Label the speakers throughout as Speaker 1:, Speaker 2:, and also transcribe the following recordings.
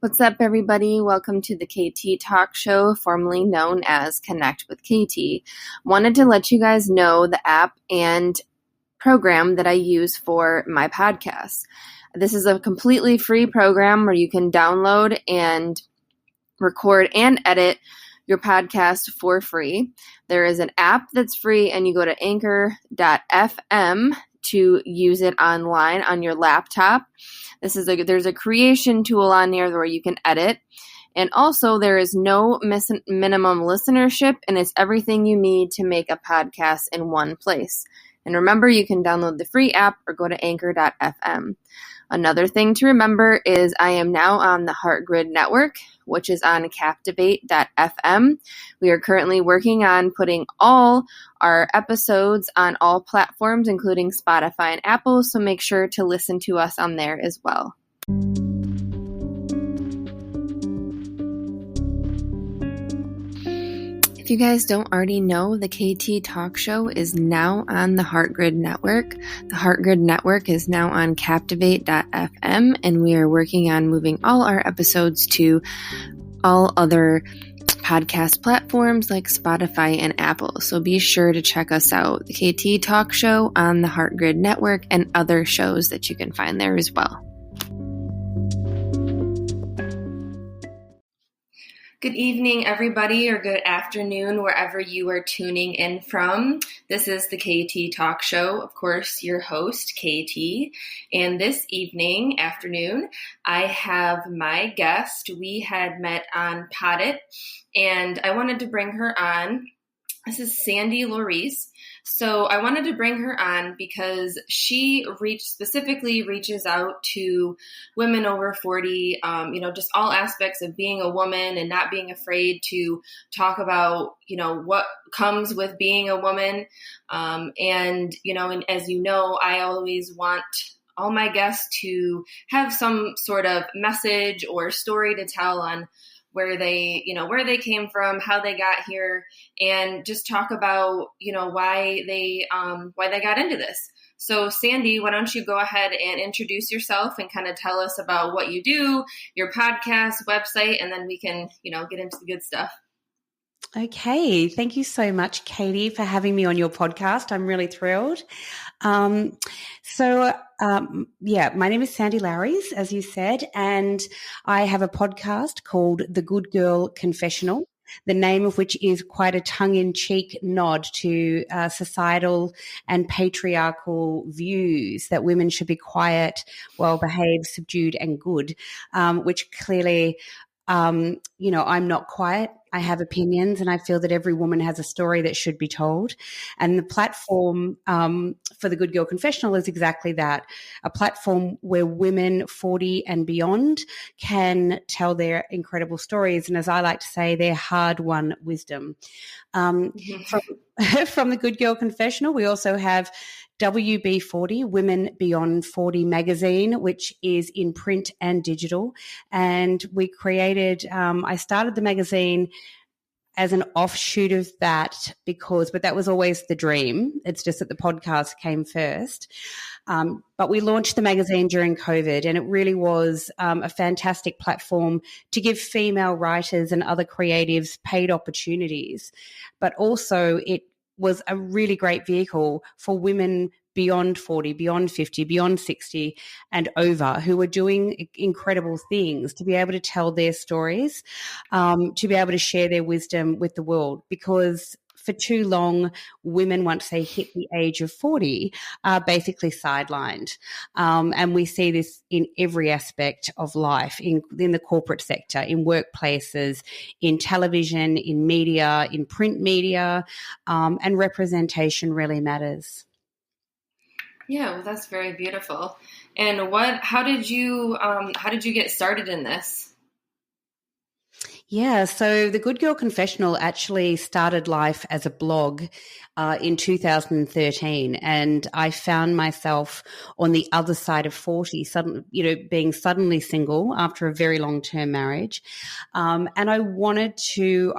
Speaker 1: What's up, everybody? Welcome to the KT Talk Show, formerly known as Connect with KT. Wanted to let you guys know the app and program that I use for my podcast. This is a completely free program where you can download and record and edit your podcast for free. There is an app that's free, and you go to anchor.fm to use it online on your laptop. There's a creation tool on here where you can edit. And also there is no minimum listenership, and it's everything you need to make a podcast in one place. And remember, you can download the free app or go to anchor.fm. Another thing to remember is I am now on the Heart Grid Network, which is on captivate.fm. We are currently working on putting all our episodes on all platforms, including Spotify and Apple, so make sure to listen to us on there as well. If you guys don't already know, the KT Talk Show is now on the Heart Grid Network. The Heart Grid Network is now on captivate.fm, and we are working on moving all our episodes to all other podcast platforms like Spotify and Apple. So be sure to check us out, the KT Talk Show on the Heart Grid Network, and other shows that you can find there as well. Good evening, everybody, or good afternoon, wherever you are tuning in from. This is the KT Talk Show, of course, your host, KT. And this afternoon, I have my guest. We had met on Poddit, and I wanted to bring her on. This is Sandy Lorice. So I wanted to bring her on because she specifically reaches out to women over 40, just all aspects of being a woman and not being afraid to talk about, what comes with being a woman. And as you know, I always want all my guests to have some sort of message or story to tell on where they came from, how they got here, and just talk about, why they got into this. So Sandy, why don't you go ahead and introduce yourself and kind of tell us about what you do, your podcast, website, and then we can, get into the good stuff.
Speaker 2: Okay. Thank you so much, Katie, for having me on your podcast. I'm really thrilled. My name is Sandy Lowries, as you said, and I have a podcast called The Good Girl Confessional, the name of which is quite a tongue-in-cheek nod to societal and patriarchal views that women should be quiet, well-behaved, subdued, and good, which clearly I'm not quiet. I have opinions, and I feel that every woman has a story that should be told. And the platform for the Good Girl Confessional is exactly that, a platform where women 40 and beyond can tell their incredible stories, and as I like to say, their hard-won wisdom. From the Good Girl Confessional, we also have WB40, Women Beyond 40 magazine, which is in print and digital. And we created, I started the magazine as an offshoot of that but that was always the dream. It's just that the podcast came first. But we launched the magazine during COVID, and it really was a fantastic platform to give female writers and other creatives paid opportunities. But also it was a really great vehicle for women beyond 40, beyond 50, beyond 60 and over who are doing incredible things to be able to tell their stories, to be able to share their wisdom with the world, because for too long, women, once they hit the age of 40, are basically sidelined. And we see this in every aspect of life, in the corporate sector, in workplaces, in television, in media, in print media, and representation really matters.
Speaker 1: Yeah, well, that's very beautiful. And how did you get started in this?
Speaker 2: Yeah, so the Good Girl Confessional actually started life as a blog in 2013, and I found myself on the other side of 40, being suddenly single after a very long-term marriage, and I wanted to,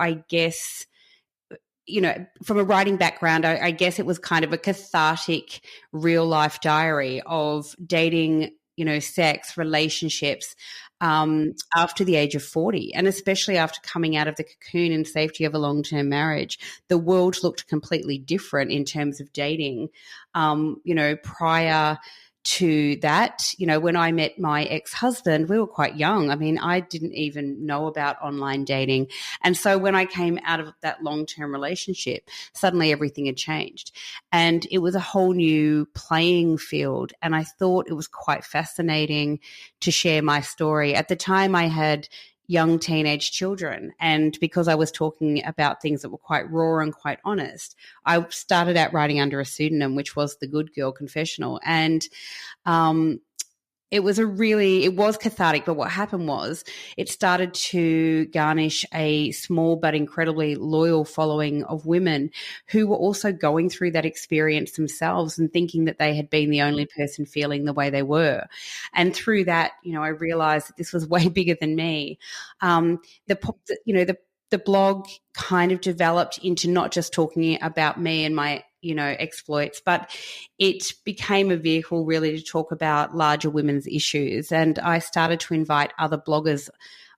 Speaker 2: from a writing background, I guess it was kind of a cathartic real life diary of dating, sex, relationships, after the age of 40, and especially after coming out of the cocoon and safety of a long-term marriage. The world looked completely different in terms of dating. Prior to that, when I met my ex-husband, we were quite young. I mean, I didn't even know about online dating. And so when I came out of that long-term relationship, suddenly everything had changed. And it was a whole new playing field. And I thought it was quite fascinating to share my story. At the time, I had young teenage children. And because I was talking about things that were quite raw and quite honest, I started out writing under a pseudonym, which was The Good Girl Confessional. And it was cathartic, but what happened was it started to garnish a small but incredibly loyal following of women who were also going through that experience themselves and thinking that they had been the only person feeling the way they were. And through that, I realized that this was way bigger than me. The blog kind of developed into not just talking about me and my exploits, but it became a vehicle really to talk about larger women's issues. And I started to invite other bloggers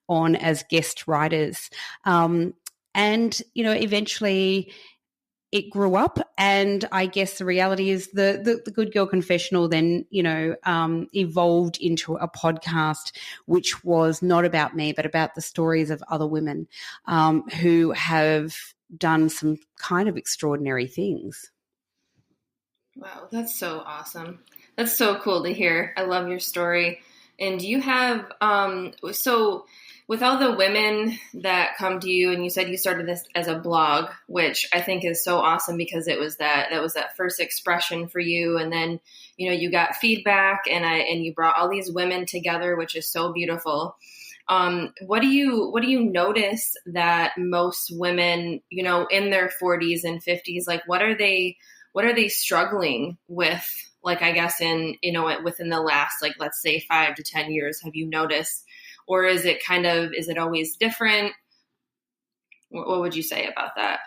Speaker 2: on as guest writers. Eventually it grew up, and I guess the reality is the Good Girl Confessional then, evolved into a podcast, which was not about me, but about the stories of other women who have done some kind of extraordinary things.
Speaker 1: Wow, that's so awesome. That's so cool to hear. I love your story. And do you have, so with all the women that come to you, and you said you started this as a blog, which I think is so awesome because that was that first expression for you. And then, you got feedback and you brought all these women together, which is so beautiful. What do you notice that most women, in their 40s and 50s, like what are they struggling with? Like, I guess within the last, like, let's say 5 to 10 years, have you noticed, or is it always different? What would you say about that?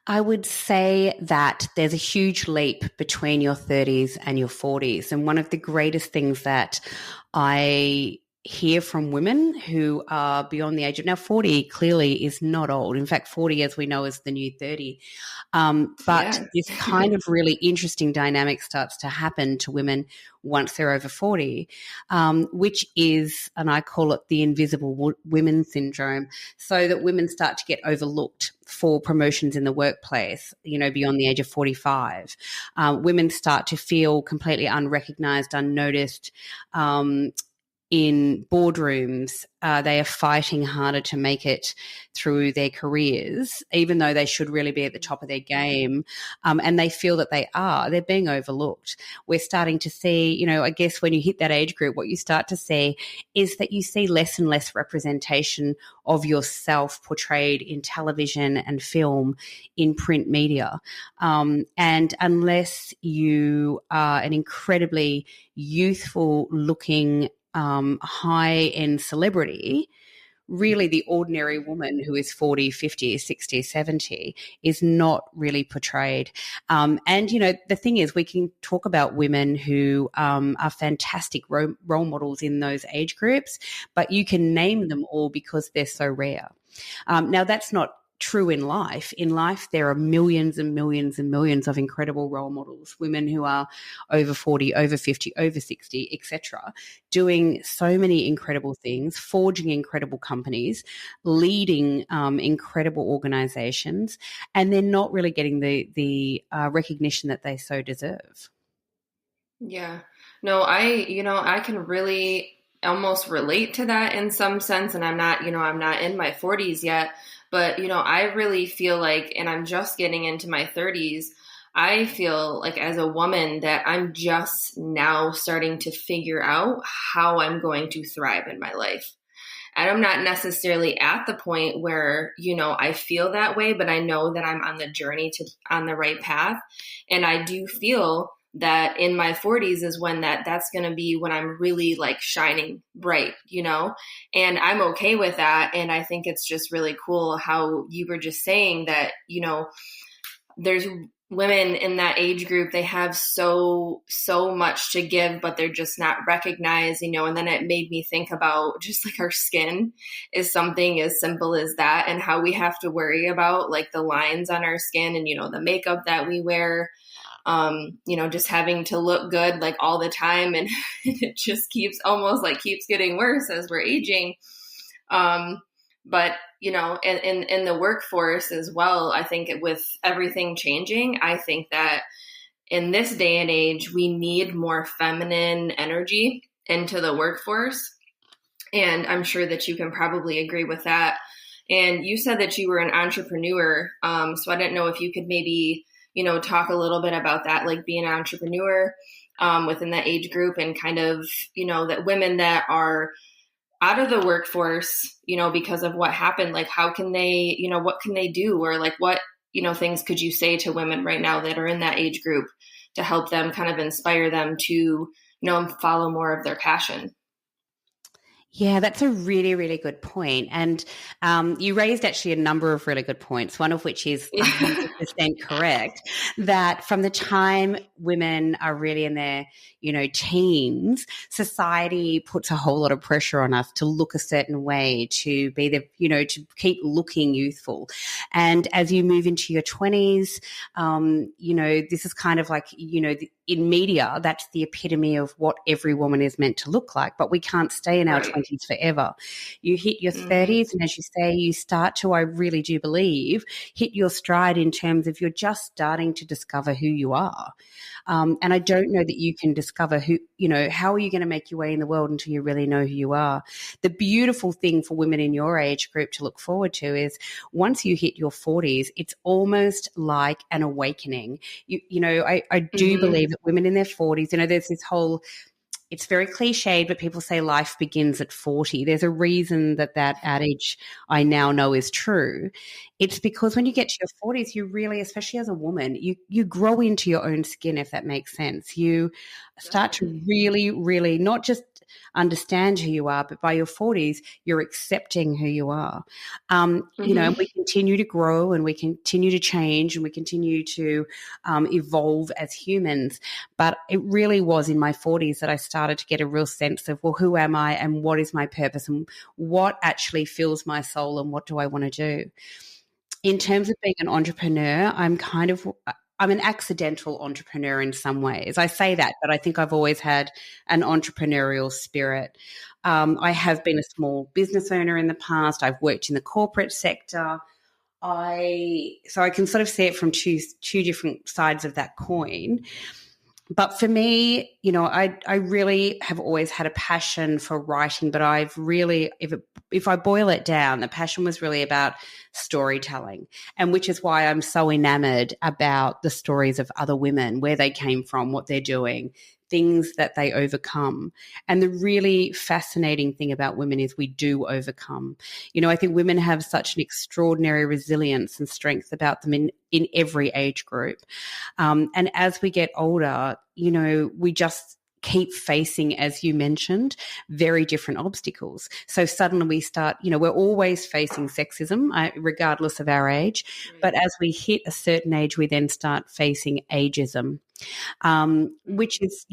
Speaker 2: I would say that there's a huge leap between your 30s and your 40s. And one of the greatest things that I hear from women who are beyond the age of, now 40 clearly is not old. In fact, 40, as we know, is the new 30. But this kind of really interesting dynamic starts to happen to women once they're over 40, which is, and I call it the invisible women syndrome, so that women start to get overlooked for promotions in the workplace, beyond the age of 45. Women start to feel completely unrecognized, unnoticed, in boardrooms. They are fighting harder to make it through their careers, even though they should really be at the top of their game. And they feel that they're being overlooked. We're starting to see, I guess when you hit that age group, what you start to see is that you see less and less representation of yourself portrayed in television and film, in print media. And unless you are an incredibly youthful looking high-end celebrity, really the ordinary woman who is 40, 50, 60, 70 is not really portrayed. And, the thing is, we can talk about women who are fantastic role models in those age groups, but you can name them all because they're so rare. Now, that's not true in life. In life, there are millions and millions and millions of incredible role models, women who are over 40, over 50, over 60, etc., doing so many incredible things, forging incredible companies, leading incredible organizations, and they're not really getting the recognition that they so deserve.
Speaker 1: Yeah. No, I can really almost relate to that in some sense. And I'm not in my 40s yet, but, I really feel like, and I'm just getting into my 30s, I feel like as a woman that I'm just now starting to figure out how I'm going to thrive in my life. And I'm not necessarily at the point where, I feel that way, but I know that I'm on the journey on the right path. And I do feel that in my 40s is when that's going to be when I'm really like shining bright, and I'm okay with that. And I think it's just really cool how you were just saying that, there's women in that age group, they have so much to give, but they're just not recognized, and then it made me think about just like our skin is something as simple as that, and how we have to worry about like the lines on our skin and the makeup that we wear, just having to look good like all the time, and it just keeps getting worse as we're aging. But in the workforce as well, I think with everything changing, I think that in this day and age, we need more feminine energy into the workforce. And I'm sure that you can probably agree with that. And you said that you were an entrepreneur. So I didn't know if you could maybe, talk a little bit about that, like being an entrepreneur within that age group, and kind of, that women that are out of the workforce, because of what happened, like how can they, what can they do? Or like what, things could you say to women right now that are in that age group to help them kind of inspire them to, follow more of their passion?
Speaker 2: Yeah, that's a really, really good point. And you raised actually a number of really good points, one of which is 100% correct, that from the time women are really in their, teens, society puts a whole lot of pressure on us to look a certain way, to be to keep looking youthful. And as you move into your 20s, this is kind of like, in media, that's the epitome of what every woman is meant to look like, but we can't stay in our 20s forever. You hit your 30s, and as you say, you start to, I really do believe, hit your stride in terms of you're just starting to discover who you are. And I don't know that you can discover how are you going to make your way in the world until you really know who you are. The beautiful thing for women in your age group to look forward to is once you hit your 40s, it's almost like an awakening. I do believe that women in their 40s, there's this whole, it's very cliched, but people say life begins at 40. There's a reason that adage I now know is true. It's because when you get to your 40s, you really, especially as a woman, you grow into your own skin, if that makes sense. You start to really, really not just understand who you are, but by your 40s, you're accepting who you are. And we continue to grow, and we continue to change, and we continue to evolve as humans. But it really was in my 40s that I started to get a real sense of, well, who am I, and what is my purpose, and what actually fills my soul, and what do I want to do? In terms of being an entrepreneur, I'm an accidental entrepreneur in some ways. I say that, but I think I've always had an entrepreneurial spirit. I have been a small business owner in the past. I've worked in the corporate sector. So I can sort of see it from two different sides of that coin. But for me, I really have always had a passion for writing, but I've really, if I boil it down, the passion was really about storytelling, and which is why I'm so enamored about the stories of other women, where they came from, what they're doing, things that they overcome. And the really fascinating thing about women is we do overcome. I think women have such an extraordinary resilience and strength about them in every age group. And as we get older, we just keep facing, as you mentioned, very different obstacles. So suddenly we start, we're always facing sexism, regardless of our age. Right. But as we hit a certain age, we then start facing ageism. Which is,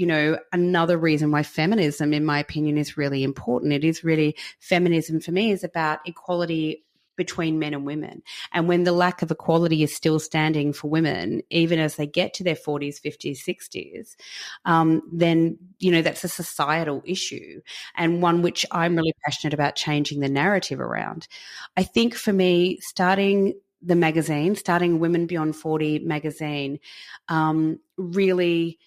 Speaker 2: another reason why feminism, in my opinion, is really important. It is really, feminism for me is about equality between men and women. And when the lack of equality is still standing for women, even as they get to their 40s, 50s, 60s, then, that's a societal issue, and one which I'm really passionate about changing the narrative around. I think for me, starting Women Beyond 40 magazine, really,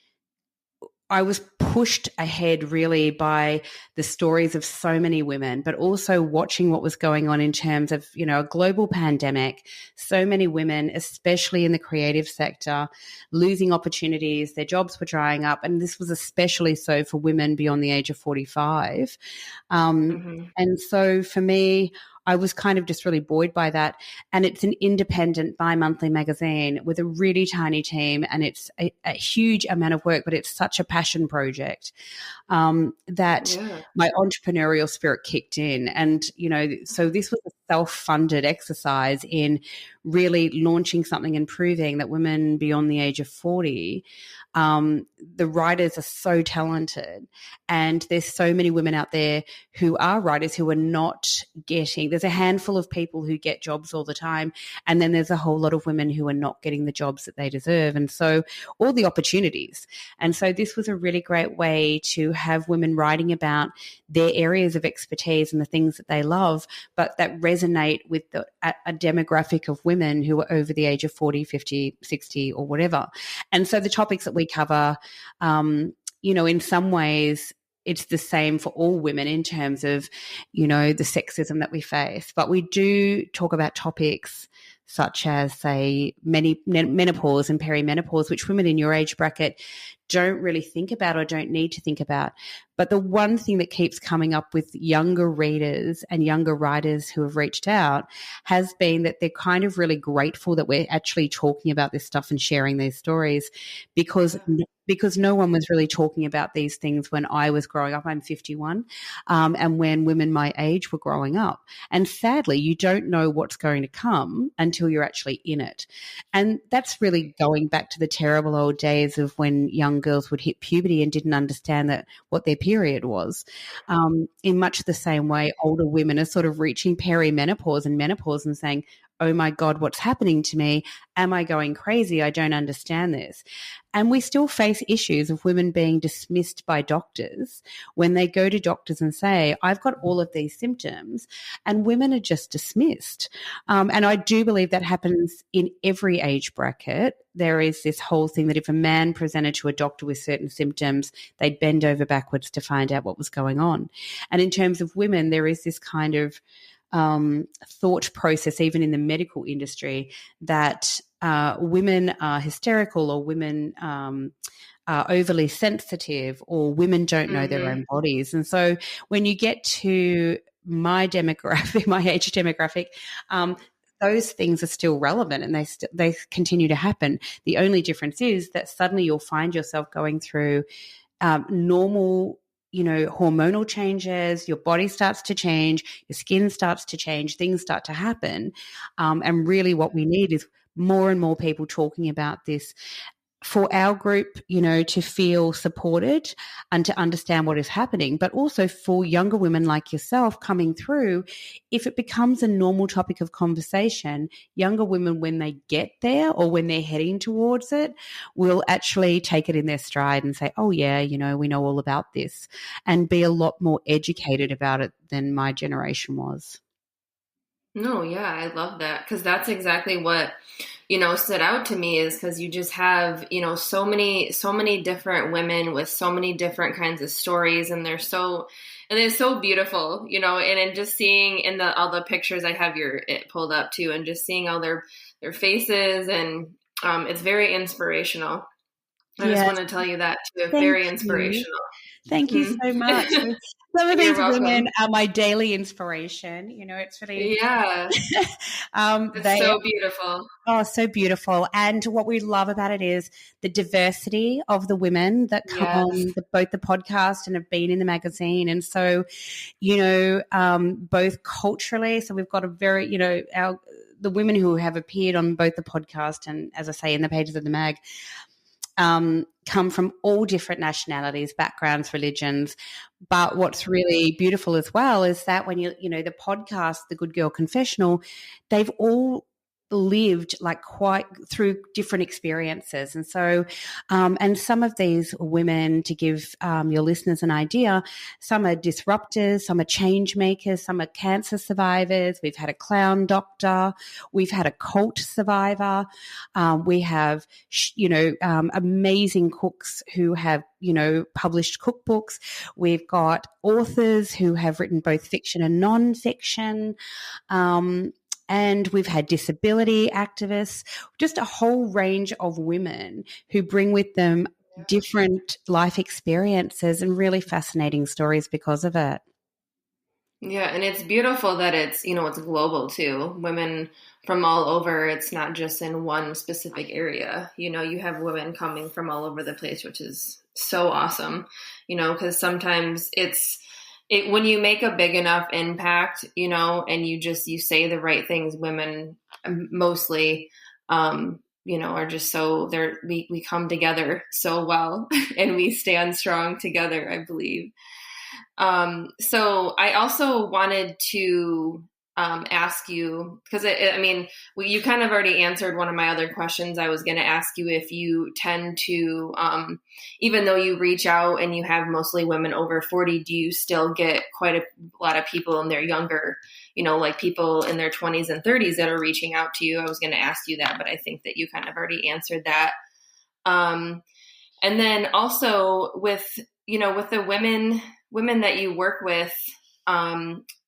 Speaker 2: I was pushed ahead really by the stories of so many women, but also watching what was going on in terms of, a global pandemic, so many women, especially in the creative sector, losing opportunities, their jobs were drying up. And this was especially so for women beyond the age of 45. And so for me, I was kind of just really buoyed by that. And it's an independent bi-monthly magazine with a really tiny team, and it's a huge amount of work, but it's such a passion project that my entrepreneurial spirit kicked in. And, so this was a self-funded exercise in really launching something and proving that women beyond the age of 40, the writers are so talented, and there's so many women out there who are writers who are not getting, there's a handful of people who get jobs all the time, and then there's a whole lot of women who are not getting the jobs that they deserve, and so all the opportunities. And so this was a really great way to have women writing about their areas of expertise and the things that they love, but that resonate with a demographic of women who are over the age of 40, 50, 60 or whatever. And so the topics that we cover, in some ways, it's the same for all women in terms of, the sexism that we face. But we do talk about topics such as, say, menopause and perimenopause, which women in your age bracket don't really think about or don't need to think about. But the one thing that keeps coming up with younger readers and younger writers who have reached out has been that they're kind of really grateful that we're actually talking about this stuff and sharing these stories, because no one was really talking about these things when I was growing up. I'm 51, and when women my age were growing up. And sadly, you don't know what's going to come until you're actually in it. And that's really going back to the terrible old days of when young girls would hit puberty and didn't understand that what their period was. In much the same way, older women are sort of reaching perimenopause and menopause and saying, oh my God, what's happening to me? Am I going crazy? I don't understand this. And we still face issues of women being dismissed by doctors when they go to doctors and say, I've got all of these symptoms, and women are just dismissed. And I do believe that happens in every age bracket. There is this whole thing that if a man presented to a doctor with certain symptoms, they'd bend over backwards to find out what was going on. And in terms of women, there is this kind of thought process, even in the medical industry, that women are hysterical, or women are overly sensitive, or women don't know their own bodies. And so when you get to my demographic, my age demographic, those things are still relevant, and they continue to happen. The only difference is that suddenly you'll find yourself going through normal hormonal changes, your body starts to change, your skin starts to change, things start to happen. And really what we need is more and more people talking about this for our group, to feel supported and to understand what is happening, but also for younger women like yourself coming through. If it becomes a normal topic of conversation, younger women, when they get there or when they're heading towards it, will actually take it in their stride and say, oh yeah, we know all about this, and be a lot more educated about it than my generation was.
Speaker 1: No, yeah, I love that, because that's exactly what, stood out to me, is because you just have, so many different women with so many different kinds of stories, and they're so beautiful, and then just seeing in all the pictures, I have it pulled up too, and just seeing all their faces, and it's very inspirational. I just want to tell you that too. Very inspirational.
Speaker 2: Thank you so much. Some of these women are my daily inspiration. It's really,
Speaker 1: yeah. It's so beautiful.
Speaker 2: Oh, so beautiful. And what we love about it is the diversity of the women that come on both the podcast and have been in the magazine. And so, both culturally, so we've got a very, the women who have appeared on both the podcast and, as I say, in the pages of the mag, come from all different nationalities, backgrounds, religions. But what's really beautiful as well is that when the podcast, The Good Girl Confessional, they've all lived quite through different experiences. And so, and some of these women, to give your listeners an idea, some are disruptors, some are change makers, some are cancer survivors. We've had a clown doctor. We've had a cult survivor. We have, amazing cooks who have, published cookbooks. We've got authors who have written both fiction and non-fiction. And we've had disability activists, just a whole range of women who bring with them different life experiences and really fascinating stories because of it.
Speaker 1: Yeah, and it's beautiful that it's global too. Women from all over. It's not just in one specific area. You have women coming from all over the place, which is so awesome, because sometimes when you make a big enough impact, and you say the right things, women mostly, are just so we come together so well and we stand strong together, I believe. So I also wanted to ask you, because you kind of already answered one of my other questions. I was going to ask you if you tend to, even though you reach out and you have mostly women over 40, do you still get quite a lot of people in their younger, like people in their 20s and 30s that are reaching out to you? I was going to ask you that, but I think that you kind of already answered that. And then also with the women that you work with,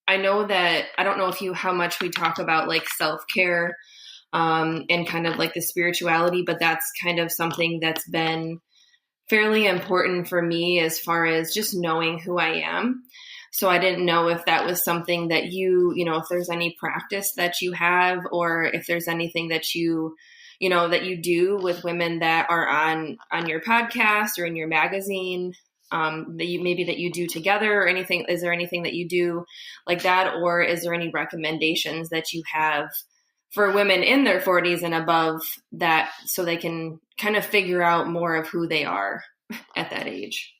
Speaker 1: I know that, I don't know how much we talk about like self-care, and kind of like the spirituality, but that's kind of something that's been fairly important for me as far as just knowing who I am. So I didn't know if that was something that if there's any practice that you have, or if there's anything that that you do with women that are on your podcast or in your magazine, that you do together, or anything. Is there anything that you do like that, or is there any recommendations that you have for women in their 40s and above, that so they can kind of figure out more of who they are at that age?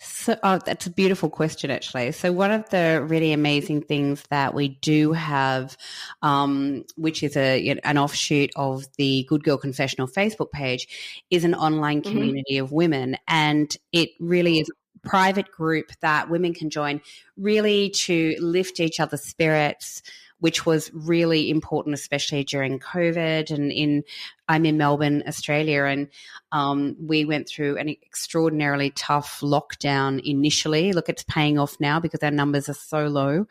Speaker 2: So that's a beautiful question, actually. So one of the really amazing things that we do have, which is an offshoot of the Good Girl Confessional Facebook page, is an online community of women. And it really is a private group that women can join, really to lift each other's spirits, which was really important, especially during COVID. And I'm in Melbourne, Australia, and we went through an extraordinarily tough lockdown initially. Look, it's paying off now because our numbers are so low.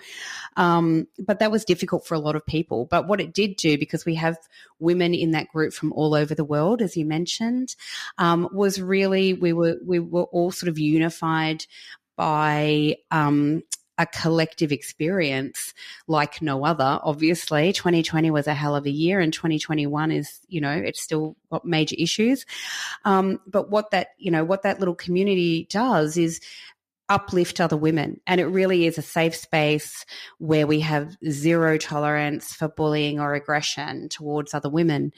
Speaker 2: But that was difficult for a lot of people. But what it did do, because we have women in that group from all over the world, as you mentioned, was really we were all sort of unified by a collective experience like no other. Obviously, 2020 was a hell of a year, and 2021 is, it's still got major issues. But what that little community does is uplift other women. And it really is a safe space where we have zero tolerance for bullying or aggression towards other women.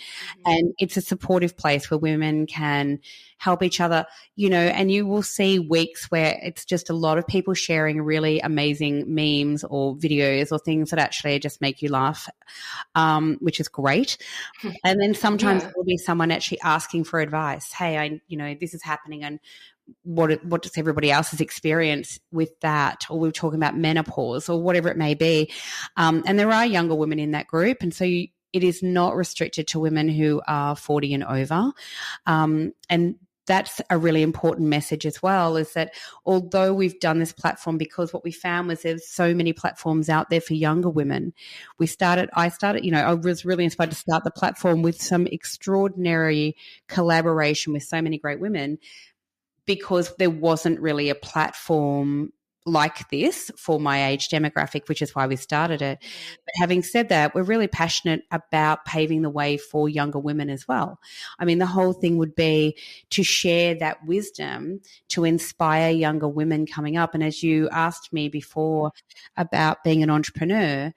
Speaker 2: And it's a supportive place where women can help each other, and you will see weeks where it's just a lot of people sharing really amazing memes or videos or things that actually just make you laugh, which is great. And then sometimes there will be someone actually asking for advice. Hey, this is happening, and what does everybody else's experience with that? Or we're talking about menopause or whatever it may be. And there are younger women in that group. And so it is not restricted to women who are 40 and over. And that's a really important message as well, is that although we've done this platform, because what we found was there's so many platforms out there for younger women, I started, I was really inspired to start the platform with some extraordinary collaboration with so many great women, because there wasn't really a platform like this for my age demographic, which is why we started it. But having said that, we're really passionate about paving the way for younger women as well. I mean, the whole thing would be to share that wisdom to inspire younger women coming up. And as you asked me before about being an entrepreneur,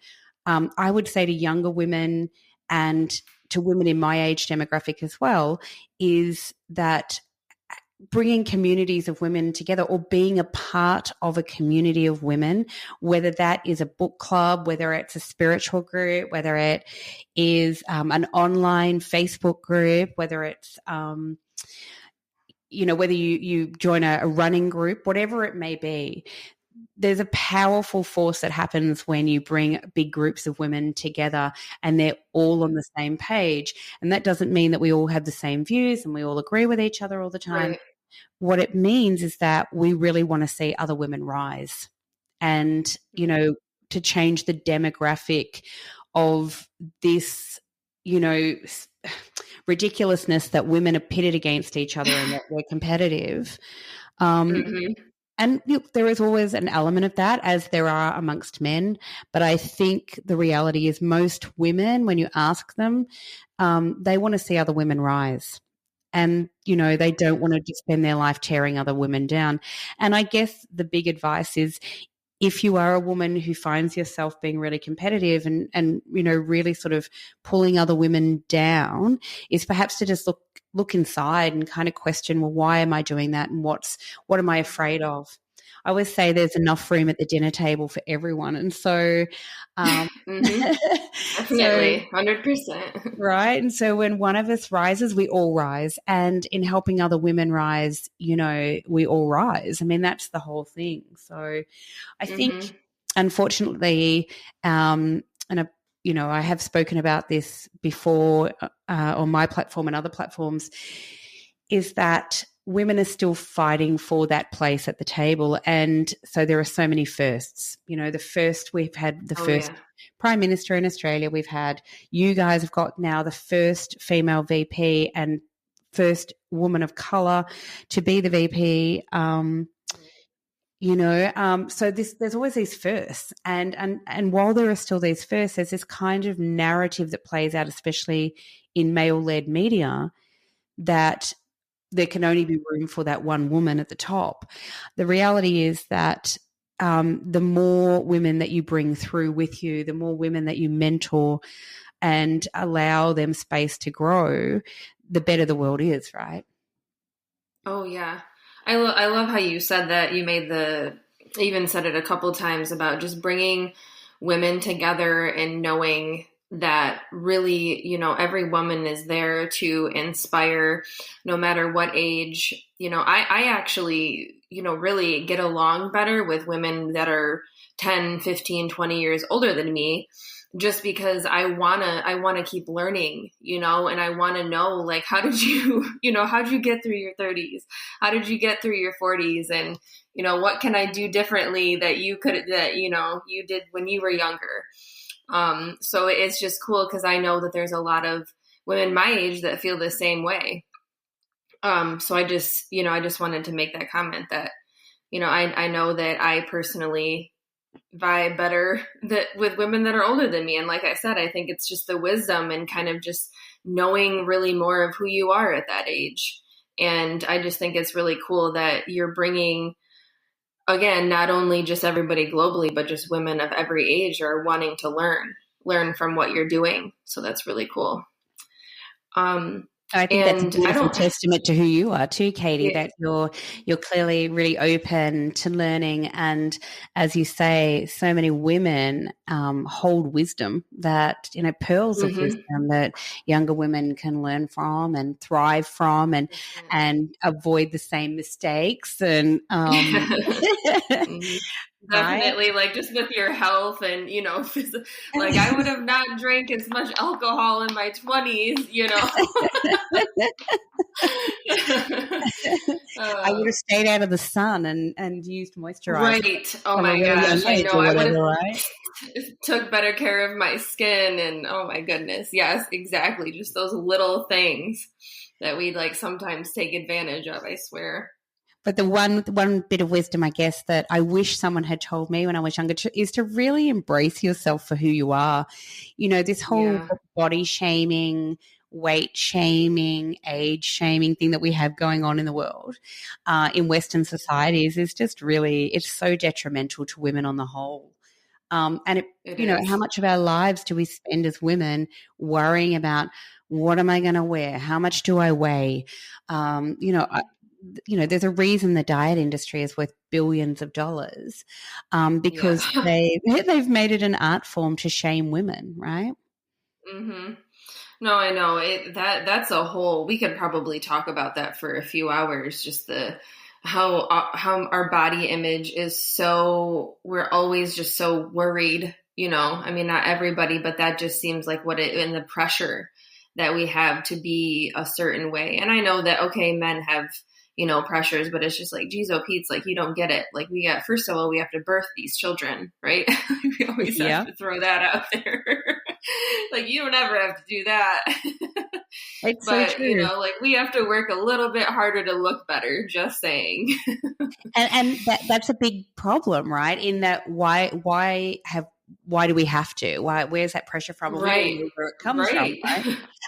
Speaker 2: I would say to younger women and to women in my age demographic as well, is that bringing communities of women together, or being a part of a community of women, whether that is a book club, whether it's a spiritual group, whether it is an online Facebook group, whether it's, whether you join a running group, whatever it may be, there's a powerful force that happens when you bring big groups of women together and they're all on the same page. And that doesn't mean that we all have the same views and we all agree with each other all the time. Right. What it means is that we really want to see other women rise and, to change the demographic of this, ridiculousness that women are pitted against each other and that we're competitive. And there is always an element of that, as there are amongst men. But I think the reality is most women, when you ask them, they want to see other women rise. And, they don't want to just spend their life tearing other women down. And I guess the big advice is, if you are a woman who finds yourself being really competitive and really sort of pulling other women down, is perhaps to just look inside and kind of question, well, why am I doing that, and what am I afraid of? I always say there's enough room at the dinner table for everyone, and so
Speaker 1: mm-hmm. Definitely, 100%.
Speaker 2: Right. And so when one of us rises, we all rise. And in helping other women rise, we all rise. I mean, that's the whole thing. So I think, unfortunately, I have spoken about this before on my platform and other platforms, is that women are still fighting for that place at the table. And so there are so many firsts. We've had the first Prime Minister in Australia. We've had, you guys have got now the first female VP and first woman of colour to be the VP. So there's always these firsts, and while there are still these firsts, there's this kind of narrative that plays out, especially in male-led media, that there can only be room for that one woman at the top. The reality is that the more women that you bring through with you, the more women that you mentor and allow them space to grow, the better the world is, right?
Speaker 1: Oh, yeah. I love how you said that. You even said it a couple times about just bringing women together and knowing that really, every woman is there to inspire no matter what age. I actually, really get along better with women that are 10, 15, 20 years older than me, just because I want to keep learning, and I want to know, like, how did you get through your 30s? How did you get through your 40s? And, what can I do differently that you did when you were younger? So it's just cool because I know that there's a lot of women my age that feel the same way. So I just wanted to make that comment that, I know that I personally vibe better with women that are older than me. And like I said, I think it's just the wisdom and kind of just knowing really more of who you are at that age. And I just think it's really cool that you're bringing, again, not only just everybody globally, but just women of every age are wanting to learn from what you're doing. So that's really cool.
Speaker 2: I think that's a beautiful testament to who you are too, Katie, that you're clearly really open to learning. And as you say, so many women hold wisdom that, pearls of wisdom that younger women can learn from and thrive from and avoid the same mistakes. And
Speaker 1: definitely, right? Like just with your health and, like I would have not drank as much alcohol in my 20s,
Speaker 2: I would have stayed out of the sun and used moisturizer.
Speaker 1: Right. Oh my gosh. I know. I would have took better care of my skin and oh my goodness. Yes, exactly. Just those little things that we like sometimes take advantage of, I swear.
Speaker 2: But the one bit of wisdom, I guess, that I wish someone had told me when I was younger is to really embrace yourself for who you are. This whole body shaming, weight shaming, age shaming thing that we have going on in the world, in Western societies is just really, it's so detrimental to women on the whole. And how much of our lives do we spend as women worrying about what am I going to wear? How much do I weigh? There's a reason the diet industry is worth billions of dollars because they've made it an art form to shame women, right?
Speaker 1: Mm-hmm. No, I know that's a whole. We could probably talk about that for a few hours. Just how our body image is so. We're always just so worried. I mean, not everybody, but that just seems like and the pressure that we have to be a certain way. And I know that men have pressures, but it's just like, geez, oh, Pete's like, you don't get it. Like first of all, we have to birth these children, right? We always have to throw that out there. Like you don't ever have to do that.
Speaker 2: It's
Speaker 1: but,
Speaker 2: so true.
Speaker 1: Like we have to work a little bit harder to look better, just saying.
Speaker 2: and that's a big problem, right? In that why why do we have to? Where's that pressure from? And we all
Speaker 1: Right.
Speaker 2: know where it comes from,
Speaker 1: Right.
Speaker 2: right?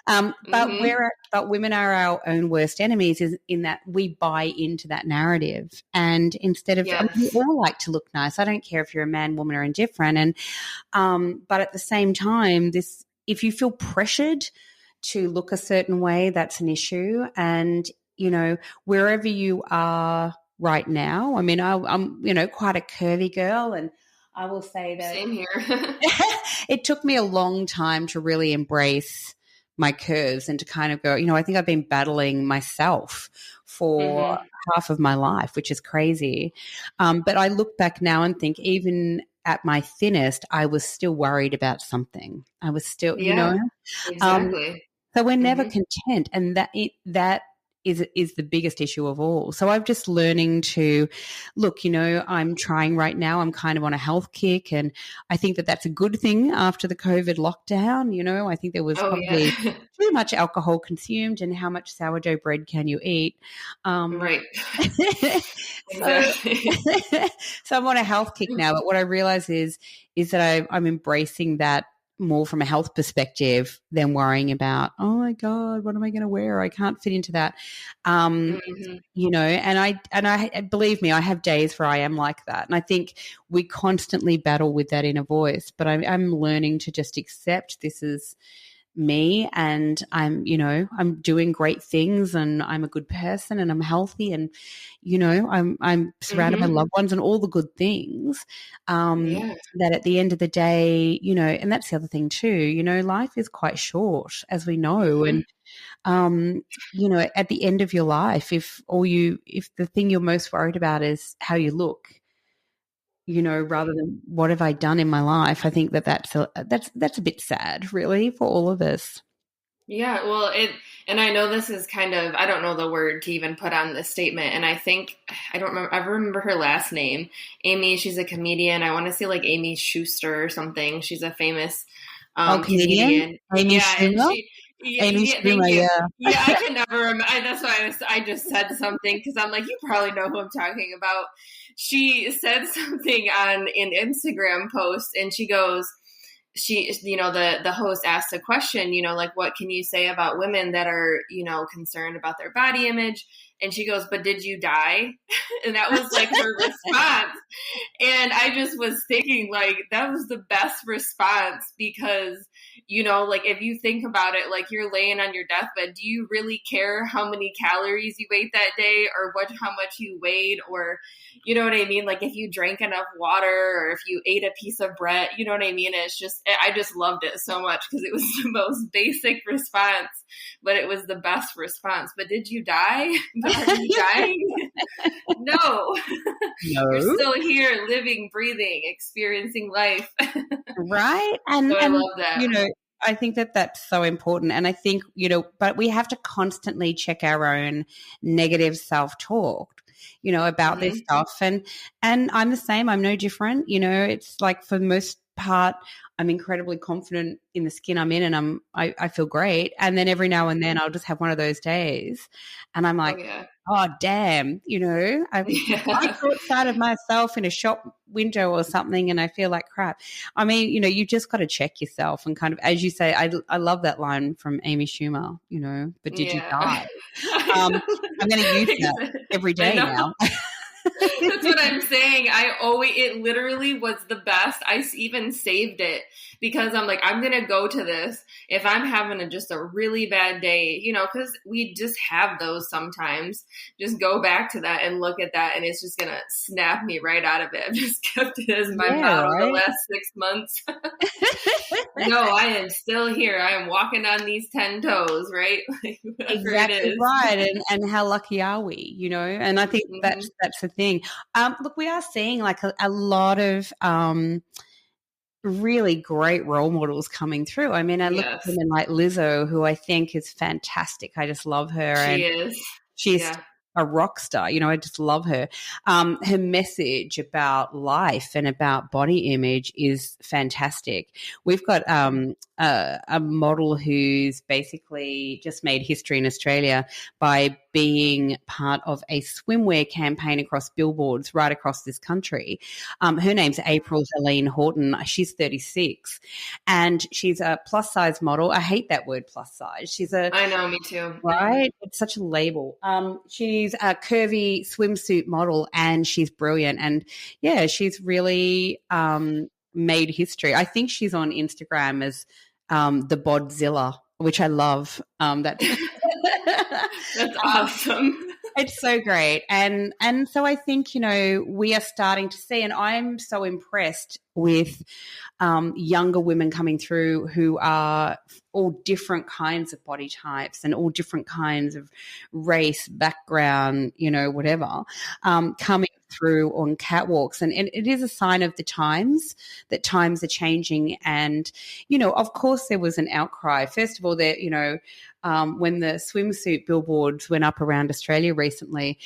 Speaker 1: Mm-hmm.
Speaker 2: But women are our own worst enemies, is in that we buy into that narrative, and instead of, I mean, we
Speaker 1: Yes.
Speaker 2: all like to look nice. I don't care if you're a man, woman, or indifferent, and but at the same time, if you feel pressured to look a certain way, that's an issue. And, wherever you are right now, I mean, I'm, quite a curvy girl, and I will say that
Speaker 1: Same here.
Speaker 2: it took me a long time to really embrace my curves and to kind of go, I think I've been battling myself for
Speaker 1: Mm-hmm.
Speaker 2: half of my life, which is crazy. But I look back now and think, even at my thinnest, I was still worried about something. I was still,
Speaker 1: Yeah,
Speaker 2: um,
Speaker 1: exactly.
Speaker 2: so we're never
Speaker 1: Mm-hmm.
Speaker 2: content, and that is the biggest issue of all. So I'm just learning to look. I'm trying right now. I'm kind of on a health kick, and I think that that's a good thing after the COVID lockdown. I think there was
Speaker 1: Oh,
Speaker 2: probably
Speaker 1: yeah.
Speaker 2: too much alcohol consumed, and how much sourdough bread can you eat?
Speaker 1: Right.
Speaker 2: so,
Speaker 1: Exactly.
Speaker 2: so I'm on a health kick now. But what I realize is that I'm embracing that more from a health perspective than worrying about, oh my God, what am I going to wear? I can't fit into that.
Speaker 1: Mm-hmm.
Speaker 2: And I believe me, I have days where I am like that. And I think we constantly battle with that inner voice, but I'm learning to just accept this is me, and I'm doing great things, and I'm a good person, and I'm healthy, and I'm surrounded by
Speaker 1: Mm-hmm.
Speaker 2: loved ones and all the good things.
Speaker 1: Yeah.
Speaker 2: That at the end of the day, and that's the other thing too, life is quite short, as we know.
Speaker 1: Mm-hmm.
Speaker 2: And at the end of your life, if the thing you're most worried about is how you look, rather than what have I done in my life, I think that's a bit sad, really, for all of us.
Speaker 1: Yeah, well, and I know this is kind of, I don't know the word to even put on this statement. And I think, I don't remember, I remember her last name. Amy, she's a comedian. I want to say like Amy Schuster or something. She's a famous
Speaker 2: Comedian
Speaker 1: comedian.
Speaker 2: Amy
Speaker 1: Yeah, and
Speaker 2: Schumer. Amy
Speaker 1: thank
Speaker 2: Schumer,
Speaker 1: you.
Speaker 2: yeah.
Speaker 1: Yeah, I can never remember. That's why I just said something because I'm like, you probably know who I'm talking about. She said something on an Instagram post, and she goes, the host asked a question, like, what can you say about women that are, concerned about their body image? And she goes, but did you die? And that was like her response. And I just was thinking, like, that was the best response because, like, if you think about it, like, you're laying on your deathbed, do you really care how many calories you ate that day or how much you weighed, or, you know what I mean? Like, if you drank enough water or if you ate a piece of bread, you know what I mean? It's just, I just loved it so much because it was the most basic response, but it was the best response. But did you die? But are you dying? No. You're
Speaker 2: No.
Speaker 1: still here, living, breathing, experiencing life.
Speaker 2: Right.
Speaker 1: So I
Speaker 2: And
Speaker 1: love that.
Speaker 2: I think that that's so important. And I think, but we have to constantly check our own negative self-talk, about this
Speaker 1: Mm-hmm.
Speaker 2: stuff. And I'm the same. I'm no different. It's like, for the most part, I'm incredibly confident in the skin I'm in, and I feel great. And then every now and then I'll just have one of those days, and I'm
Speaker 1: Oh,
Speaker 2: like,
Speaker 1: yeah.
Speaker 2: oh damn, I
Speaker 1: Yeah.
Speaker 2: go outside of myself in a shop window or something, and I feel like crap. I mean, you just got to check yourself, and kind of, as you say, I love that line from Amy Schumer. But did you
Speaker 1: Yeah.
Speaker 2: die? I'm going to use that every
Speaker 1: I
Speaker 2: day
Speaker 1: know.
Speaker 2: now.
Speaker 1: That's what I'm saying. it literally was the best. I even saved it because I'm like, I'm going to go to this if I'm having just a really bad day, because we just have those sometimes. Just go back to that and look at that, and it's just going to snap me right out of it. I've just kept it as my
Speaker 2: Yeah,
Speaker 1: motto the
Speaker 2: right.
Speaker 1: last 6 months. No, I am still here. I am walking on these 10 toes, right? Like, whatever
Speaker 2: Exactly
Speaker 1: it is.
Speaker 2: right. And how lucky are we, And I think
Speaker 1: Mm-hmm.
Speaker 2: that's the thing. Look, we are seeing like a lot of really great role models coming through. I mean, I look at
Speaker 1: Yes,
Speaker 2: women like Lizzo, who I think is fantastic. I just love her.
Speaker 1: she
Speaker 2: And
Speaker 1: is.
Speaker 2: she's
Speaker 1: Yeah.
Speaker 2: a rock star. I just love her. Her message about life and about body image is fantastic. We've got a model who's basically just made history in Australia by being part of a swimwear campaign across billboards right across this country. Her name's April Helene Horton. She's 36 and she's a plus size model. I hate that word plus size.
Speaker 1: I know, me too.
Speaker 2: Right? It's such a label. She's a curvy swimsuit model and she's brilliant. And yeah, she's really made history. I think she's on Instagram as the Bodzilla, which I love. That's
Speaker 1: awesome.
Speaker 2: It's so great. And so I think, we are starting to see, and I'm so impressed with younger women coming through who are all different kinds of body types and all different kinds of race, background, whatever, coming through on catwalks. And it is a sign of the times, that times are changing. And, of course there was an outcry. First of all, when the swimsuit billboards went up around Australia recently,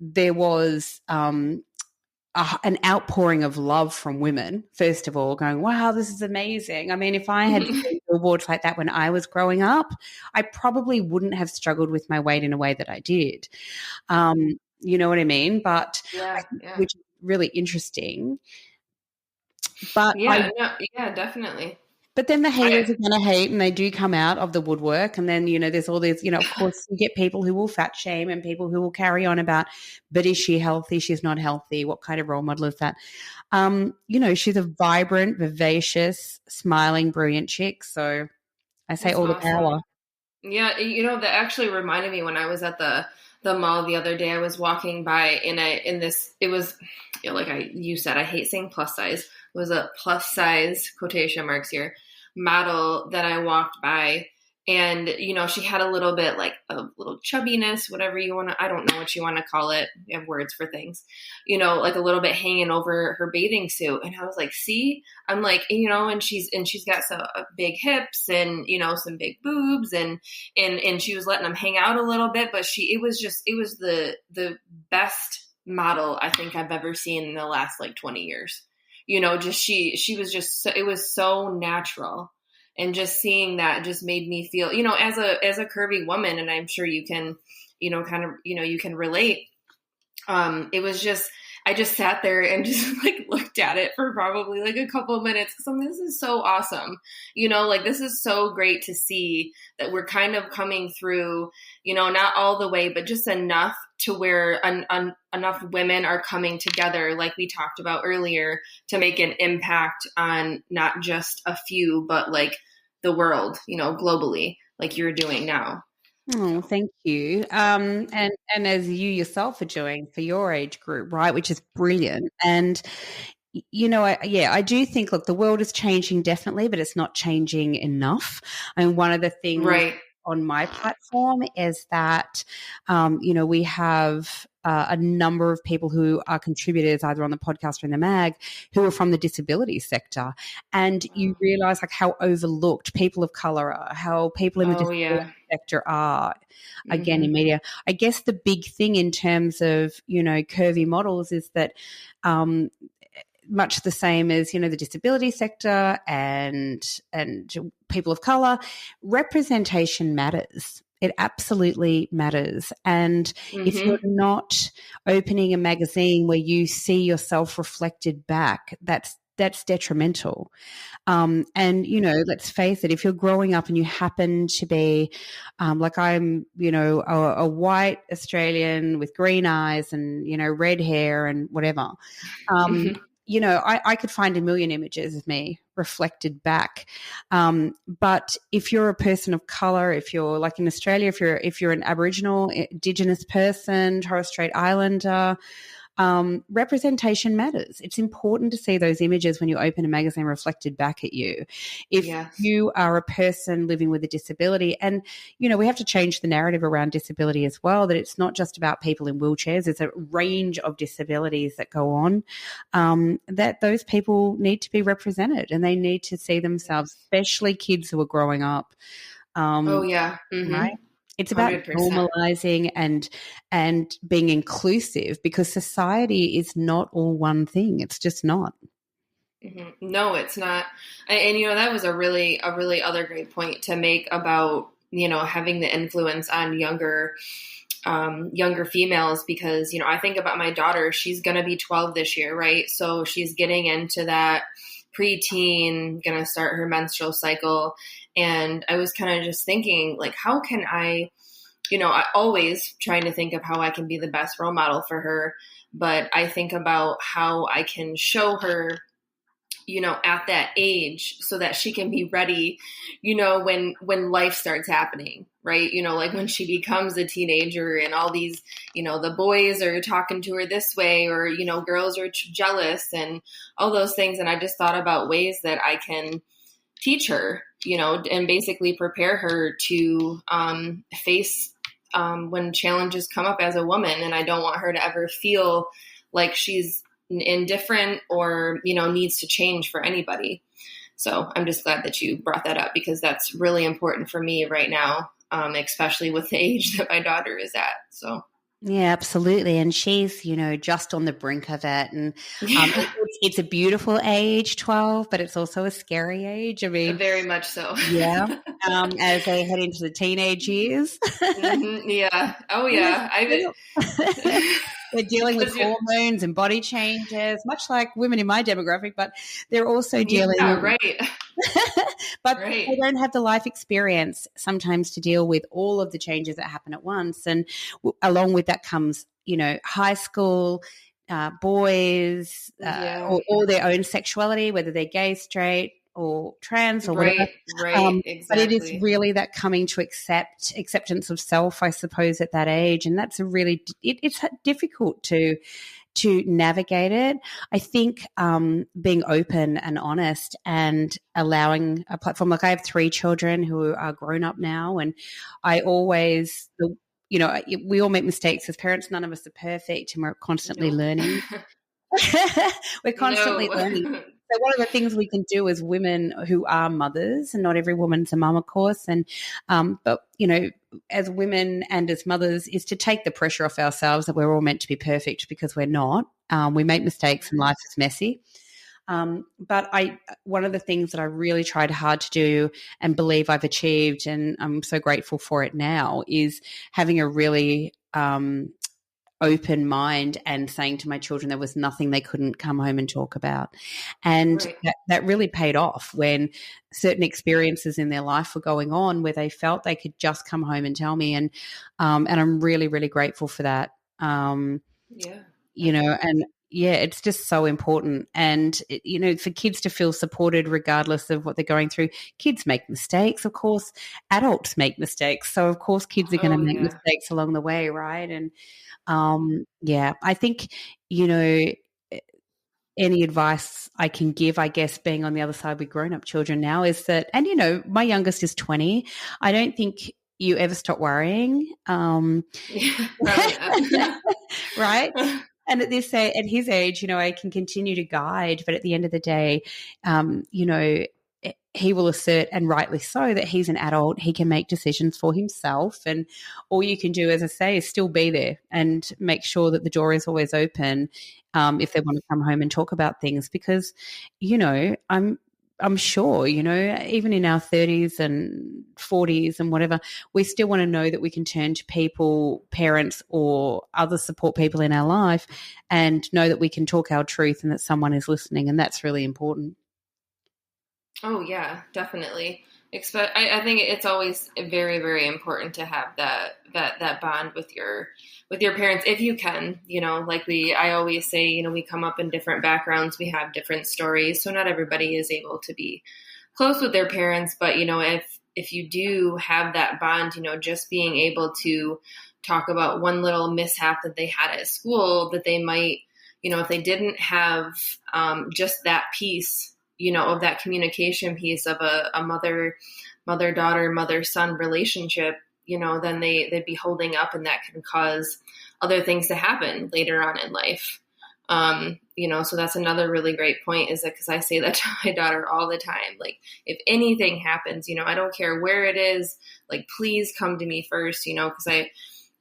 Speaker 2: there was an outpouring of love from women, first of all, going, wow, this is amazing. I mean, if I had seen billboards like that when I was growing up, I probably wouldn't have struggled with my weight in a way that I did. You know what I mean? But which is really interesting. But
Speaker 1: definitely.
Speaker 2: But then the haters are going to hate, and they do come out of the woodwork. And then, there's all these, of course, you get people who will fat shame and people who will carry on about, but is she healthy? She's not healthy. What kind of role model is that? She's a vibrant, vivacious, smiling, brilliant chick. So I say all the power.
Speaker 1: Yeah. That actually reminded me when I was at the mall the other day. I was walking by it was, like you said, I hate saying plus size. It was a plus size, quotation marks here, model that I walked by. And, she had a little bit like a little chubbiness, whatever you want to, I don't know what you want to call it. We have words for things, like a little bit hanging over her bathing suit. And I was like, see, I'm like, and she's got some big hips and, some big boobs and she was letting them hang out a little bit, but it was the best model I think I've ever seen in the last like 20 years. She was just, it was so natural. And just seeing that just made me feel, as a curvy woman, and I'm sure you can, you can relate. It was just, I just sat there and just like looked at it for probably like a couple of minutes because this is so awesome. This is so great to see that we're kind of coming through, not all the way, but just enough to where enough women are coming together, like we talked about earlier, to make an impact on not just a few, but like the world, globally, like you're doing now.
Speaker 2: Oh, thank you. And as you yourself are doing for your age group, right, which is brilliant. And, I do think, look, the world is changing definitely, but it's not changing enough. And one of the things on my platform is that, we have a number of people who are contributors either on the podcast or in the mag who are from the disability sector. And you realize like how overlooked people of color are, how people in the disability sector are, again, in media. I guess the big thing in terms of, curvy models is that much the same as, the disability sector and people of color, representation matters. It absolutely matters. And if you're not opening a magazine where you see yourself reflected back, that's detrimental. And, let's face it, if you're growing up and you happen to be like I'm, a white Australian with green eyes and, red hair and whatever, I could find a million images of me reflected back. But if you're a person of color, if you're like in Australia, if you're an Aboriginal, Indigenous person, Torres Strait Islander, representation matters. It's important to see those images when you open a magazine reflected back at you. If you are a person living with a disability, and, we have to change the narrative around disability as well, that it's not just about people in wheelchairs. There's a range of disabilities that go on, that those people need to be represented and they need to see themselves, especially kids who are growing up. Right? It's about 100%. Normalizing and being inclusive, because society is not all one thing. It's just not.
Speaker 1: No, it's not. And that was a really other great point to make about, having the influence on younger younger females, because, I think about my daughter, she's going to be 12 this year, right? So she's getting into that preteen, going to start her menstrual cycle. And I was kind of just thinking, like, how can I always trying to think of how I can be the best role model for her. But I think about how I can show her, at that age, so that she can be ready, when life starts happening, right? Like when she becomes a teenager and all these, the boys are talking to her this way, or, girls are jealous and all those things. And I just thought about ways that I can teach her, and basically prepare her to face when challenges come up as a woman. And I don't want her to ever feel like she's indifferent or, needs to change for anybody. So I'm just glad that you brought that up, because that's really important for me right now, especially with the age that my daughter is at. So.
Speaker 2: Yeah, absolutely. And she's, just on the brink of it. And it's a beautiful age, 12, but it's also a scary age. I mean,
Speaker 1: very much so.
Speaker 2: Yeah. As they head into the teenage years.
Speaker 1: Mm-hmm, yeah. Oh, yeah.
Speaker 2: They're dealing with hormones and body changes, much like women in my demographic, but they're also dealing.
Speaker 1: Yeah, right.
Speaker 2: But right. They don't have the life experience sometimes to deal with all of the changes that happen at once. And along with that comes, high school, boys, or their own sexuality, whether they're gay, straight, or trans or whatever.
Speaker 1: Right, exactly.
Speaker 2: But it is really that coming to acceptance of self, I suppose, at that age. And that's it's difficult to navigate it. I think being open and honest and allowing a platform. Like I have 3 children who are grown up now, and I always, we all make mistakes as parents. None of us are perfect, and we're constantly learning. We're constantly learning. So one of the things we can do as women who are mothers, and not every woman's a mum, of course, and but as women and as mothers, is to take the pressure off ourselves that we're all meant to be perfect, because we're not. We make mistakes and life is messy. But one of the things that I really tried hard to do and believe I've achieved, and I'm so grateful for it now, is having a really open mind and saying to my children there was nothing they couldn't come home and talk about. And that really paid off when certain experiences in their life were going on where they felt they could just come home and tell me. And I'm really, really grateful for that. And it's just so important. And, for kids to feel supported regardless of what they're going through. Kids make mistakes, of course. Adults make mistakes. So, of course, kids are going to make mistakes along the way, right? And, I think, any advice I can give, I guess, being on the other side with grown-up children now is that, and, my youngest is 20. I don't think you ever stop worrying. Right? And at his age, I can continue to guide, but at the end of the day, he will assert, and rightly so, that he's an adult. He can make decisions for himself, and all you can do, as I say, is still be there and make sure that the door is always open if they want to come home and talk about things, because, I'm sure, even in our 30s and 40s and whatever, we still want to know that we can turn to people, parents or other support people in our life, and know that we can talk our truth and that someone is listening, and that's really important.
Speaker 1: Oh, yeah, definitely. I think it's always very, very important to have that bond with your parents, if you can. I always say, we come up in different backgrounds, we have different stories, so not everybody is able to be close with their parents. But if you do have that bond, just being able to talk about one little mishap that they had at school, that they might, if they didn't have just that piece, of that communication piece of a mother-daughter, mother-son relationship, then they'd be holding up, and that can cause other things to happen later on in life. So that's another really great point, is that, because I say that to my daughter all the time, like, if anything happens, I don't care where it is, like, please come to me first, because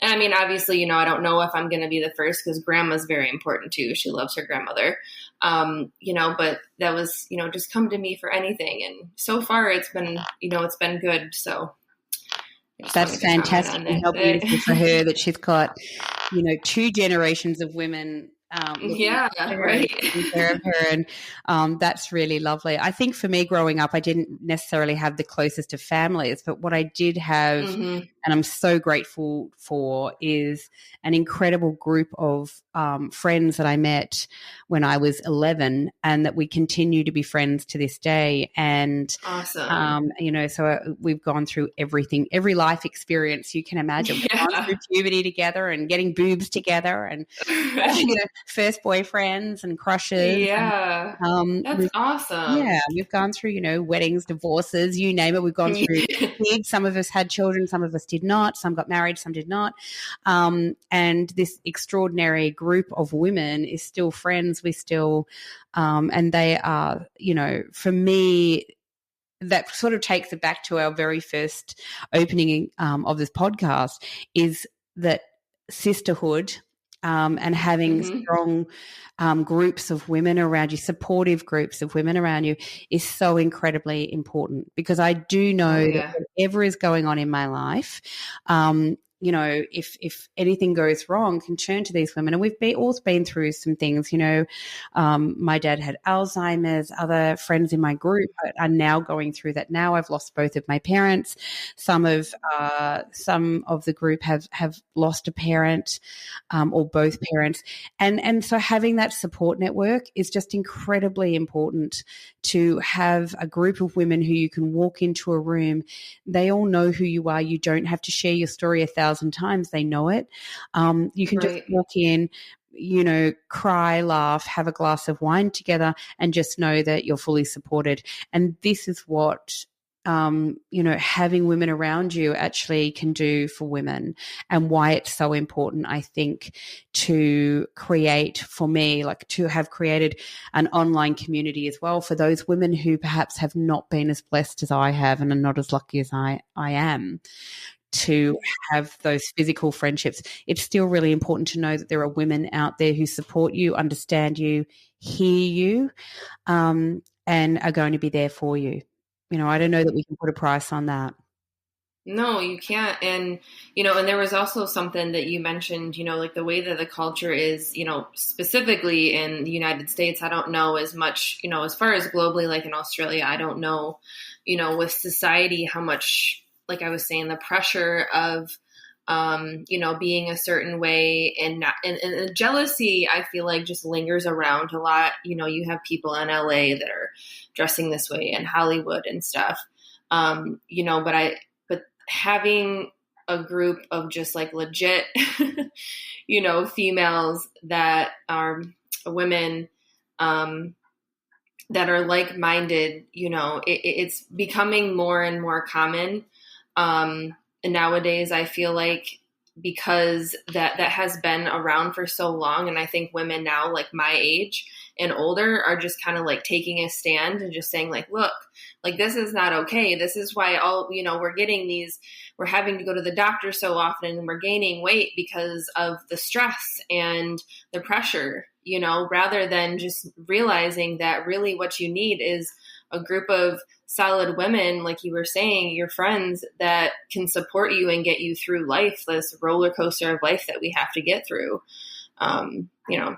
Speaker 1: obviously, I don't know if I'm going to be the first, because grandma's very important too. She loves her grandmother. But that was, just come to me for anything. And so far it's been good. So I just
Speaker 2: That's
Speaker 1: wanted to comment
Speaker 2: fantastic,
Speaker 1: on
Speaker 2: and
Speaker 1: that.
Speaker 2: how beautiful for her that she's got, two generations of women looking
Speaker 1: Yeah,
Speaker 2: after her and
Speaker 1: right.
Speaker 2: taking care of her, and that's really lovely. I think for me growing up, I didn't necessarily have the closest of families, but what I did have,
Speaker 1: Hmm.
Speaker 2: and I'm so grateful for, is an incredible group of friends that I met when I was 11, and that we continue to be friends to this day. And
Speaker 1: Awesome.
Speaker 2: so we've gone through everything, every life experience you can imagine. We've gone
Speaker 1: Yeah.
Speaker 2: through puberty together and getting boobs together, and first boyfriends and crushes. And,
Speaker 1: Yeah. That's
Speaker 2: we've,
Speaker 1: awesome.
Speaker 2: we've gone through, weddings, divorces, you name it. We've gone through kids. Some of us had children, some of us did not. Some got married, some did not. And this extraordinary group of women is still friends. We still, and they are, for me, that sort of takes it back to our very first opening of this podcast, is that sisterhood, and having
Speaker 1: Hmm.
Speaker 2: strong groups of women around you, supportive groups of women around you, is so incredibly important, because I do
Speaker 1: Oh
Speaker 2: know that
Speaker 1: yeah.
Speaker 2: whatever is going on in my life, if anything goes wrong, can turn to these women. And we've all been through some things. My dad had Alzheimer's. Other friends in my group are now going through that. Now I've lost both of my parents. Some of the group have lost a parent, or both parents, and so having that support network is just incredibly important. To have a group of women who you can walk into a room, they all know who you are. You don't have to share your story 1,000 times. They know it. You can just
Speaker 1: Right.
Speaker 2: walk in, cry, laugh, have a glass of wine together, and just know that you're fully supported. And this is what, having women around you actually can do for women, and why it's so important, I think, to create, for me, like to have created an online community as well for those women who perhaps have not been as blessed as I have and are not as lucky as I am to have those physical friendships. It's still really important to know that there are women out there who support you, understand you, hear you, and are going to be there for you. I don't know that we can put a price on that.
Speaker 1: No, you can't. And there was also something that you mentioned, like the way that the culture is, specifically in the United States. I don't know as much, as far as globally, like in Australia, I don't know, with society, how much, like I was saying, the pressure of, being a certain way, and not, and the jealousy, I feel like, just lingers around a lot. You have people in LA that are dressing this way, and Hollywood and stuff. But having a group of just like legit, females that are women, that are like-minded, it's becoming more and more common. And nowadays, I feel like, because that has been around for so long, and I think women now, like my age and older, are just kind of like taking a stand and just saying, like, look, like, this is not okay. This is why we're having to go to the doctor so often, and we're gaining weight because of the stress and the pressure, rather than just realizing that really what you need is a group of solid women, like you were saying, your friends, that can support you and get you through life, this roller coaster of life that we have to get through. Um, you know,
Speaker 2: Yeah.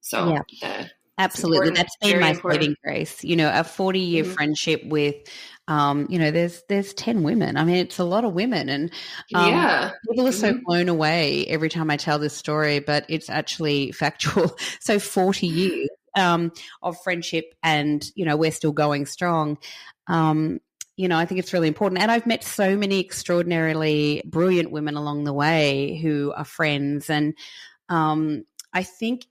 Speaker 1: so it's
Speaker 2: Absolutely.
Speaker 1: important,
Speaker 2: That's been
Speaker 1: very
Speaker 2: my
Speaker 1: important.
Speaker 2: saving grace. A 40-year
Speaker 1: Hmm.
Speaker 2: friendship with, there's 10 women. I mean, it's a lot of women. And
Speaker 1: Yeah.
Speaker 2: people are so
Speaker 1: Hmm.
Speaker 2: blown away every time I tell this story, but it's actually factual. So 40 years of friendship, and, we're still going strong. I think it's really important. And I've met so many extraordinarily brilliant women along the way who are friends. And I think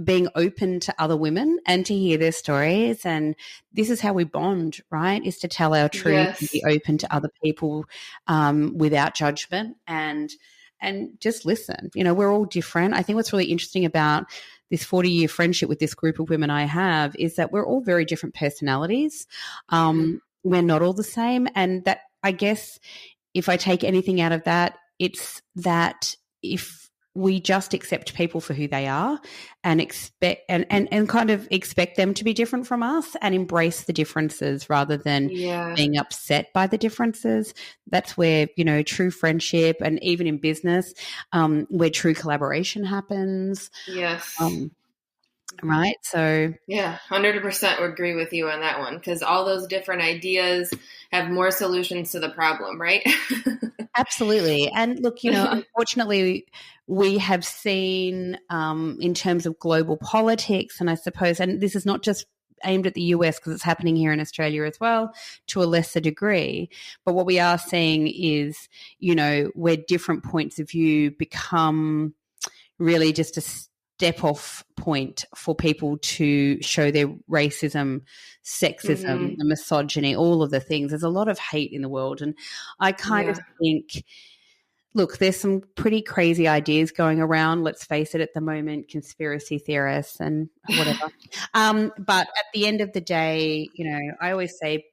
Speaker 2: being open to other women and to hear their stories, and this is how we bond, right, is to tell our truth and be
Speaker 1: Yes.
Speaker 2: open to other people, without judgment, and just listen. We're all different. I think what's really interesting about this 40-year friendship with this group of women I have is that we're all very different personalities. We're not all the same, and that, I guess, if I take anything out of that, it's that if we just accept people for who they are and expect and kind of expect them to be different from us and embrace the differences rather than
Speaker 1: Yeah.
Speaker 2: being upset by the differences. That's where, true friendship and even in business, where true collaboration happens.
Speaker 1: Yes.
Speaker 2: Right. So
Speaker 1: yeah, 100% would agree with you on that one, because all those different ideas have more solutions to the problem, right?
Speaker 2: absolutely. And look, unfortunately, we have seen in terms of global politics, and I suppose, and this is not just aimed at the US because it's happening here in Australia as well to a lesser degree. But what we are seeing is, where different points of view become really just a step off point for people to show their racism, sexism, the misogyny, all of the things. There's a lot of hate in the world. And I kind of think, look, there's some pretty crazy ideas going around, let's face it, at the moment, conspiracy theorists and whatever. But at the end of the day, I always say,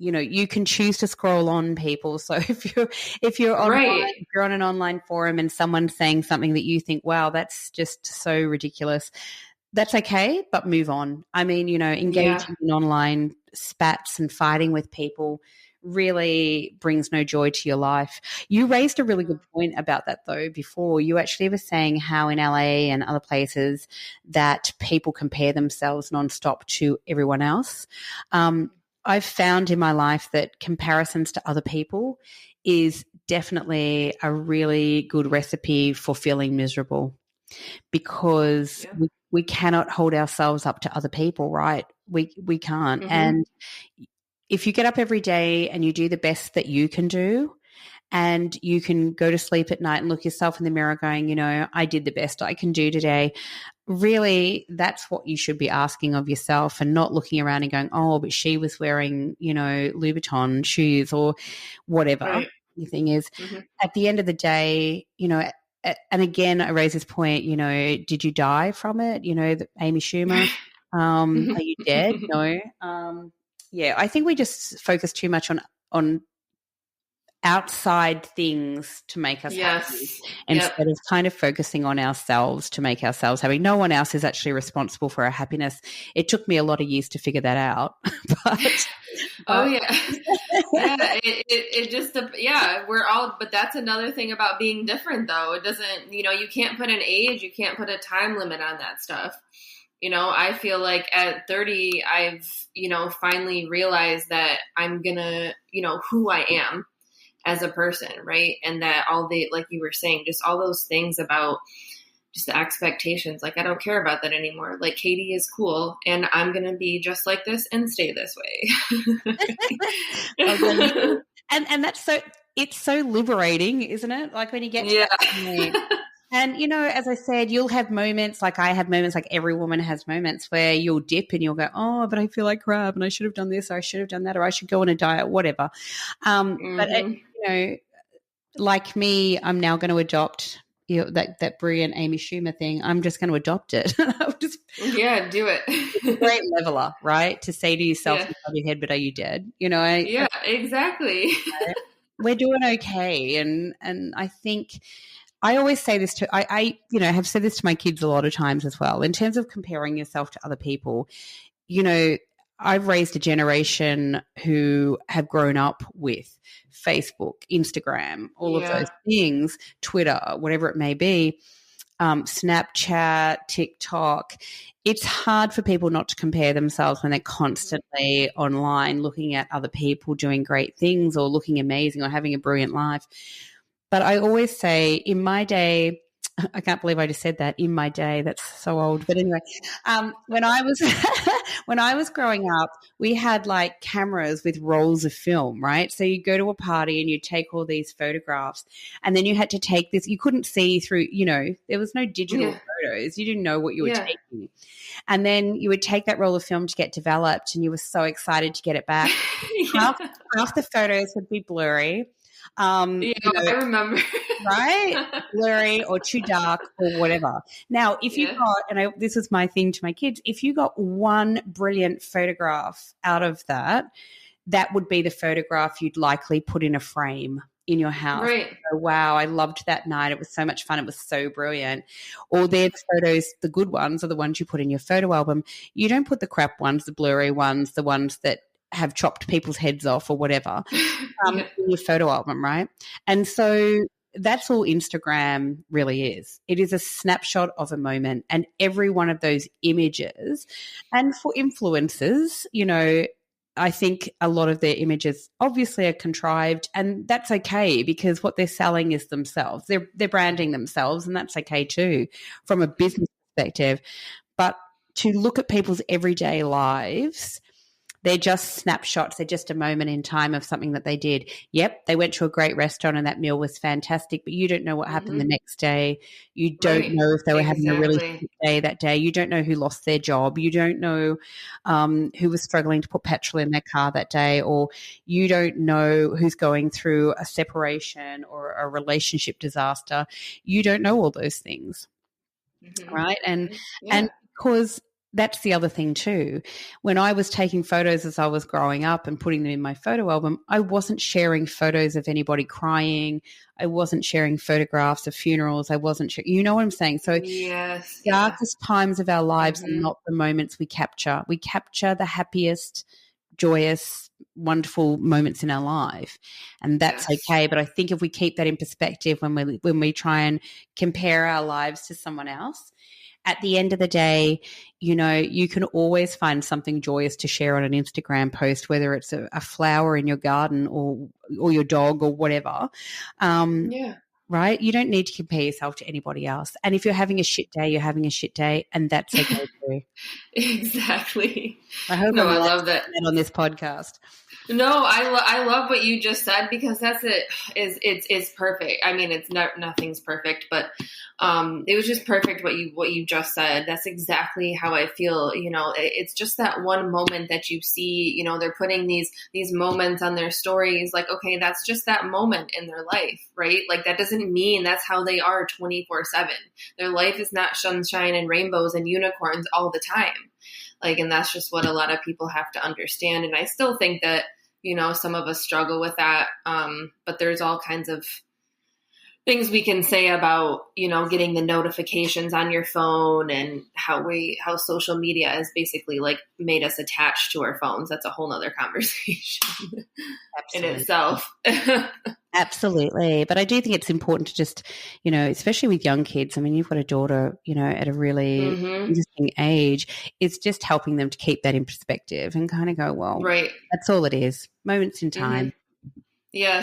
Speaker 2: you can choose to scroll on, people. So if you're online,
Speaker 1: Right.
Speaker 2: if you're on an online forum and someone's saying something that you think, wow, that's just so ridiculous, that's okay, but move on. I mean, engaging in online spats and fighting with people really brings no joy to your life. You raised a really good point about that, though, before. You actually were saying how in LA and other places that people compare themselves nonstop to everyone else. I've found in my life that comparisons to other people is definitely a really good recipe for feeling miserable, because we cannot hold ourselves up to other people, right? We can't. And if you get up every day and you do the best that you can do, and you can go to sleep at night and look yourself in the mirror going, I did the best I can do today. Really, that's what you should be asking of yourself, and not looking around and going, oh, but she was wearing, Louboutin shoes or whatever.
Speaker 1: Right.
Speaker 2: The thing is, at the end of the day, and again, I raise this point, did you die from it? Amy Schumer, are you dead? No. I think we just focus too much on outside things to make us happy instead of kind of focusing on ourselves to make ourselves happy. No one else is actually responsible for our happiness. It took me a lot of years to figure that out.
Speaker 1: It just, we're all, but that's another thing about being different, though. It doesn't, you can't put an age, you can't put a time limit on that stuff. I feel like at 30, I've, finally realized that I'm gonna, who I am as a person, right? And that all the, like you were saying, just all those things about just the expectations, like I don't care about that anymore. Like Katie is cool and I'm going to be just like this and stay this way.
Speaker 2: and that's it's so liberating, isn't it? Like when you get to that point. And, as I said, you'll have moments, like I have moments, like every woman has moments where you'll dip and you'll go, oh, but I feel like crap and I should have done this or I should have done that or I should go on a diet, whatever. But, like me, I'm now going to adopt that brilliant Amy Schumer thing. I'm just going to adopt it.
Speaker 1: Do it.
Speaker 2: It's a great leveler, right? To say to yourself, inside your head, but are you dead?
Speaker 1: Exactly.
Speaker 2: We're doing okay. And I think I always say this to, I have said this to my kids a lot of times as well, in terms of comparing yourself to other people. I've raised a generation who have grown up with Facebook, Instagram, all of those things, Twitter, whatever it may be, Snapchat, TikTok. It's hard for people not to compare themselves when they're constantly online looking at other people doing great things or looking amazing or having a brilliant life. But I always say, in my day, I can't believe I just said that, in my day. That's so old. But anyway, when I was when I was growing up, we had like cameras with rolls of film, right? So you go to a party and you take all these photographs, and then you had to take this. You couldn't see through, there was no digital photos. You didn't know what you were taking. And then you would take that roll of film to get developed, and you were so excited to get it back. Half the photos would be blurry.
Speaker 1: I remember.
Speaker 2: Right? Blurry or too dark or whatever. Now, if you got, and this is my thing to my kids, if you got one brilliant photograph out of that, that would be the photograph you'd likely put in a frame in your house.
Speaker 1: Right.
Speaker 2: Oh, wow, I loved that night. It was so much fun. It was so brilliant. Or they're the photos, the good ones are the ones you put in your photo album. You don't put the crap ones, the blurry ones, the ones that have chopped people's heads off or whatever
Speaker 1: Yeah.
Speaker 2: in your photo album, right? And so that's all Instagram really is. It is a snapshot of a moment, and every one of those images, and for influencers, you know, I think a lot of their images obviously are contrived, and that's okay because what they're selling is themselves. They're branding themselves, and that's okay too from a business perspective. But to look at people's everyday lives, they're just snapshots. They're just a moment in time of something that they did. Yep, they went to a great restaurant and that meal was fantastic, but you don't know what happened the next day. You don't
Speaker 1: Right.
Speaker 2: know if they were having a really
Speaker 1: Exactly.
Speaker 2: shit day that day. You don't know who lost their job. You don't know who was struggling to put petrol in their car that day, or you don't know who's going through a separation or a relationship disaster. You don't know all those things, right? And
Speaker 1: Yeah.
Speaker 2: because that's the other thing too. When I was taking photos as I was growing up and putting them in my photo album, I wasn't sharing photos of anybody crying. I wasn't sharing photographs of funerals. I wasn't you know what I'm saying? So
Speaker 1: Yes.
Speaker 2: the darkest times of our lives are
Speaker 1: Mhm.
Speaker 2: not the moments we capture. We capture the happiest, joyous, wonderful moments in our life, and that's
Speaker 1: Yes.
Speaker 2: okay. But I think if we keep that in perspective when we try and compare our lives to someone else, at the end of the day, you know, you can always find something joyous to share on an Instagram post, whether it's a flower in your garden or your dog or whatever.
Speaker 1: Yeah.
Speaker 2: Right? You don't need to compare yourself to anybody else. And if you're having a shit day, you're having a shit day, and that's okay too.
Speaker 1: Exactly.
Speaker 2: I hope
Speaker 1: No,
Speaker 2: I'm
Speaker 1: I
Speaker 2: allowed
Speaker 1: love
Speaker 2: to
Speaker 1: that.
Speaker 2: say that on this podcast.
Speaker 1: No, I love what you just said because that's it. It's perfect. I mean, it's not nothing's perfect, but it was just perfect what you just said. That's exactly how I feel. You know, it's just that one moment that you see. You know, they're putting these moments on their stories. Like, okay, that's just that moment in their life, right? Like that doesn't mean that's how they are 24/7. Their life is not sunshine and rainbows and unicorns all the time. Like, and that's just what a lot of people have to understand. And I still think that, you know, some of us struggle with that. But there's all kinds of things we can say about, you know, getting the notifications on your phone and how social media has basically like made us attached to our phones. That's a whole nother conversation in itself.
Speaker 2: Absolutely. But I do think it's important to just, you know, especially with young kids. I mean, you've got a daughter, you know, at a really interesting age. It's just helping them to keep that in perspective and kind of go, well,
Speaker 1: Right.
Speaker 2: that's all it is. Moments in time.
Speaker 1: Yeah,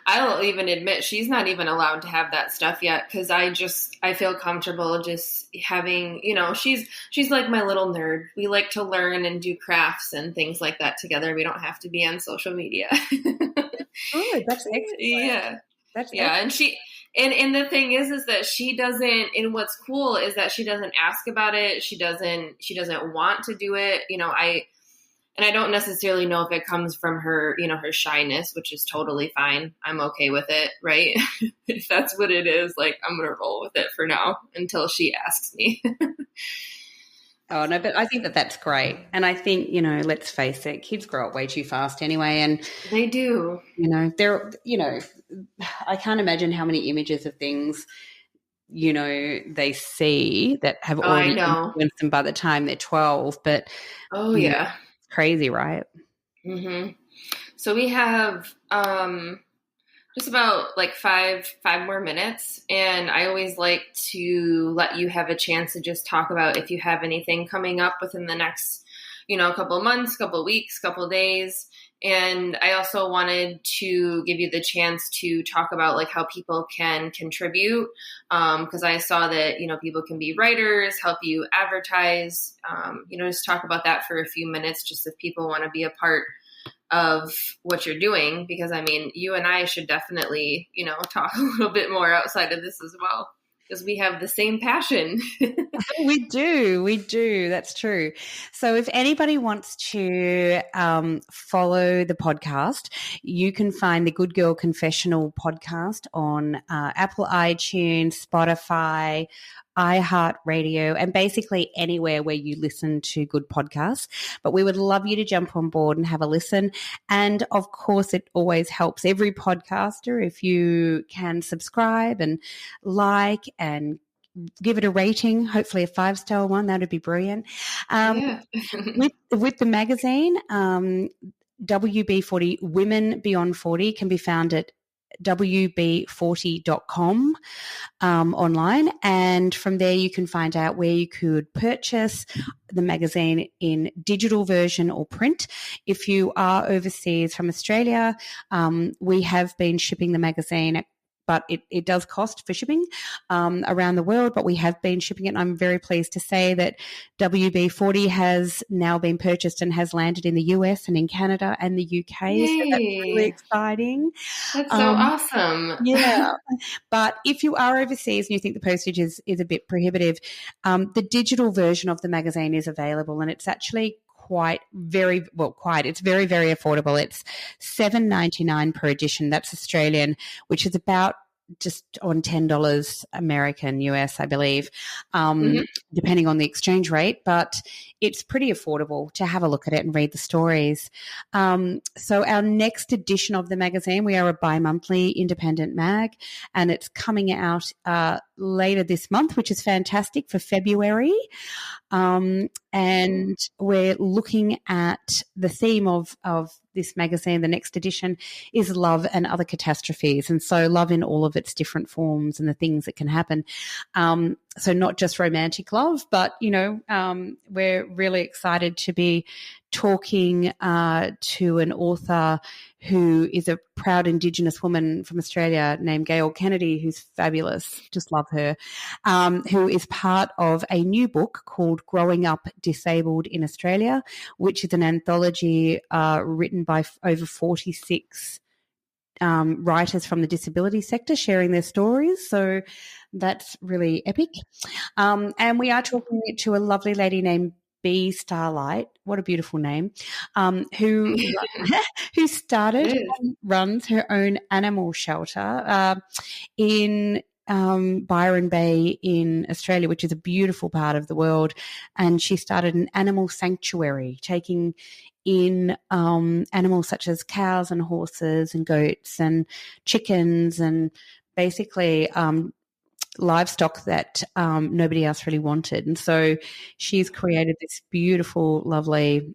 Speaker 1: I'll even admit she's not even allowed to have that stuff yet because I feel comfortable just having, you know, she's like my little nerd. We like to learn and do crafts and things like that together. We don't have to be on social media.
Speaker 2: Oh, that's excellent.
Speaker 1: Yeah.
Speaker 2: That's
Speaker 1: yeah.
Speaker 2: excellent.
Speaker 1: And the thing is that she doesn't, and what's cool is that she doesn't ask about it. She doesn't want to do it. You know, I don't necessarily know if it comes from her, you know, her shyness, which is totally fine. I'm okay with it, right? If that's what it is, like, I'm going to roll with it for now until she asks me.
Speaker 2: Oh, no, but I think that that's great. And I think, you know, let's face it, kids grow up way too fast anyway. And
Speaker 1: They do.
Speaker 2: you know, I can't imagine how many images of things, you know, they see that have already influenced them by the time they're 12. But
Speaker 1: oh yeah,
Speaker 2: it's crazy, right?
Speaker 1: So we have just about like five more minutes, and I always like to let you have a chance to just talk about if you have anything coming up within the next, you know, couple of months, couple of weeks, couple of days. And I also wanted to give you the chance to talk about like how people can contribute, because I saw that, you know, people can be writers, help you advertise, you know, just talk about that for a few minutes, just if people want to be a part of what you're doing, because I mean, you and I should definitely, you know, talk a little bit more outside of this as well, because we have the same passion.
Speaker 2: We do. That's true. So if anybody wants to follow the podcast, you can find the Good Girl Confessional podcast on Apple iTunes, Spotify, iHeartRadio, and basically anywhere where you listen to good podcasts. But we would love you to jump on board and have a listen. And of course, it always helps every podcaster if you can subscribe and like and give it a rating, hopefully a 5-star one. That would be brilliant.
Speaker 1: Yeah.
Speaker 2: with the magazine, WB40 Women Beyond 40 can be found at wb40.com online, and from there you can find out where you could purchase the magazine in digital version or print. If you are overseas from Australia, we have been shipping the magazine, but it does cost for shipping around the world, but we have been shipping it. And I'm very pleased to say that WB40 has now been purchased and has landed in the US and in Canada and the UK.
Speaker 1: Yay.
Speaker 2: So that's really exciting.
Speaker 1: That's so awesome.
Speaker 2: Yeah. But if you are overseas and you think the postage is a bit prohibitive, the digital version of the magazine is available, and it's actually it's very, very affordable. It's $7.99 per edition. That's Australian, which is about just on $10 American, US, I believe, depending on the exchange rate. But it's pretty affordable to have a look at it and read the stories. So our next edition of the magazine, we are a bi-monthly independent mag, and it's coming out later this month, which is fantastic, for February. And we're looking at the theme of this magazine. The next edition is love and other catastrophes. And so love in all of its different forms and the things that can happen. So not just romantic love, but, we're really excited to be talking to an author who is a proud Indigenous woman from Australia named Gail Kennedy, who's fabulous. Just love her, who is part of a new book called Growing Up Disabled in Australia, which is an anthology written by over 46 writers from the disability sector sharing their stories. So that's really epic. And we are talking to a lovely lady named B Starlight, what a beautiful name, who started and runs her own animal shelter in Byron Bay in Australia, which is a beautiful part of the world. And she started an animal sanctuary, taking in animals such as cows and horses and goats and chickens and basically livestock that nobody else really wanted. And so she's created this beautiful, lovely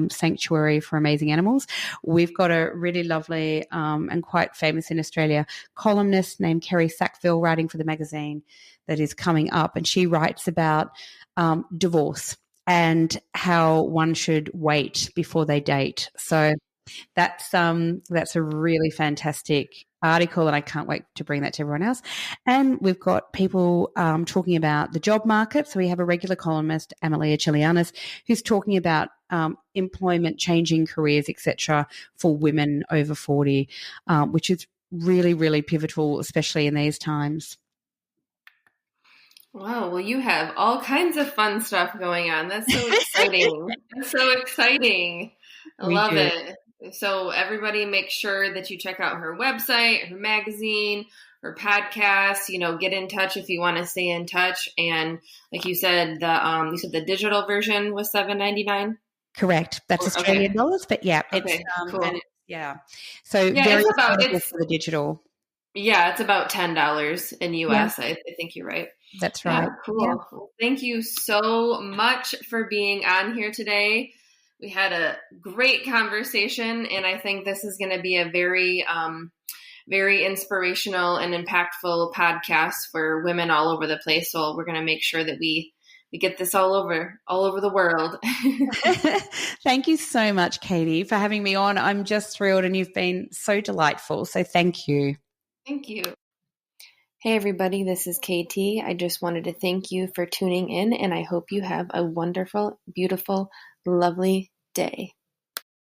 Speaker 2: sanctuary for amazing animals. We've got a really lovely and quite famous in Australia columnist named Kerry Sackville writing for the magazine that is coming up, and she writes about divorce and how one should wait before they date. So that's a really fantastic article, and I can't wait to bring that to everyone else. And we've got people talking about the job market. So we have a regular columnist, Amalia Chilianis, who's talking about employment, changing careers, etc., for women over 40, which is really, really pivotal, especially in these times.
Speaker 1: Wow, well, you have all kinds of fun stuff going on. That's so exciting. That's so exciting. I love it. So everybody make sure that you check out her website, her magazine, her podcast, get in touch if you want to stay in touch. And like you said, the digital version was $7.99.
Speaker 2: Correct. That's Australian dollars, but yeah, it's
Speaker 1: cool.
Speaker 2: So very affordable for the digital.
Speaker 1: Yeah, it's about $10 in US. Yeah. I think you're right.
Speaker 2: That's right.
Speaker 1: Yeah, cool. Yeah. Well, thank you so much for being on here today. We had a great conversation, and I think this is going to be a very, very inspirational and impactful podcast for women all over the place. So we're going to make sure that we get this all over the world.
Speaker 2: Thank you so much, Katie, for having me on. I'm just thrilled, and you've been so delightful. So thank you.
Speaker 1: Thank you. Hey, everybody, this is KT. I just wanted to thank you for tuning in, and I hope you have a wonderful, beautiful, lovely day.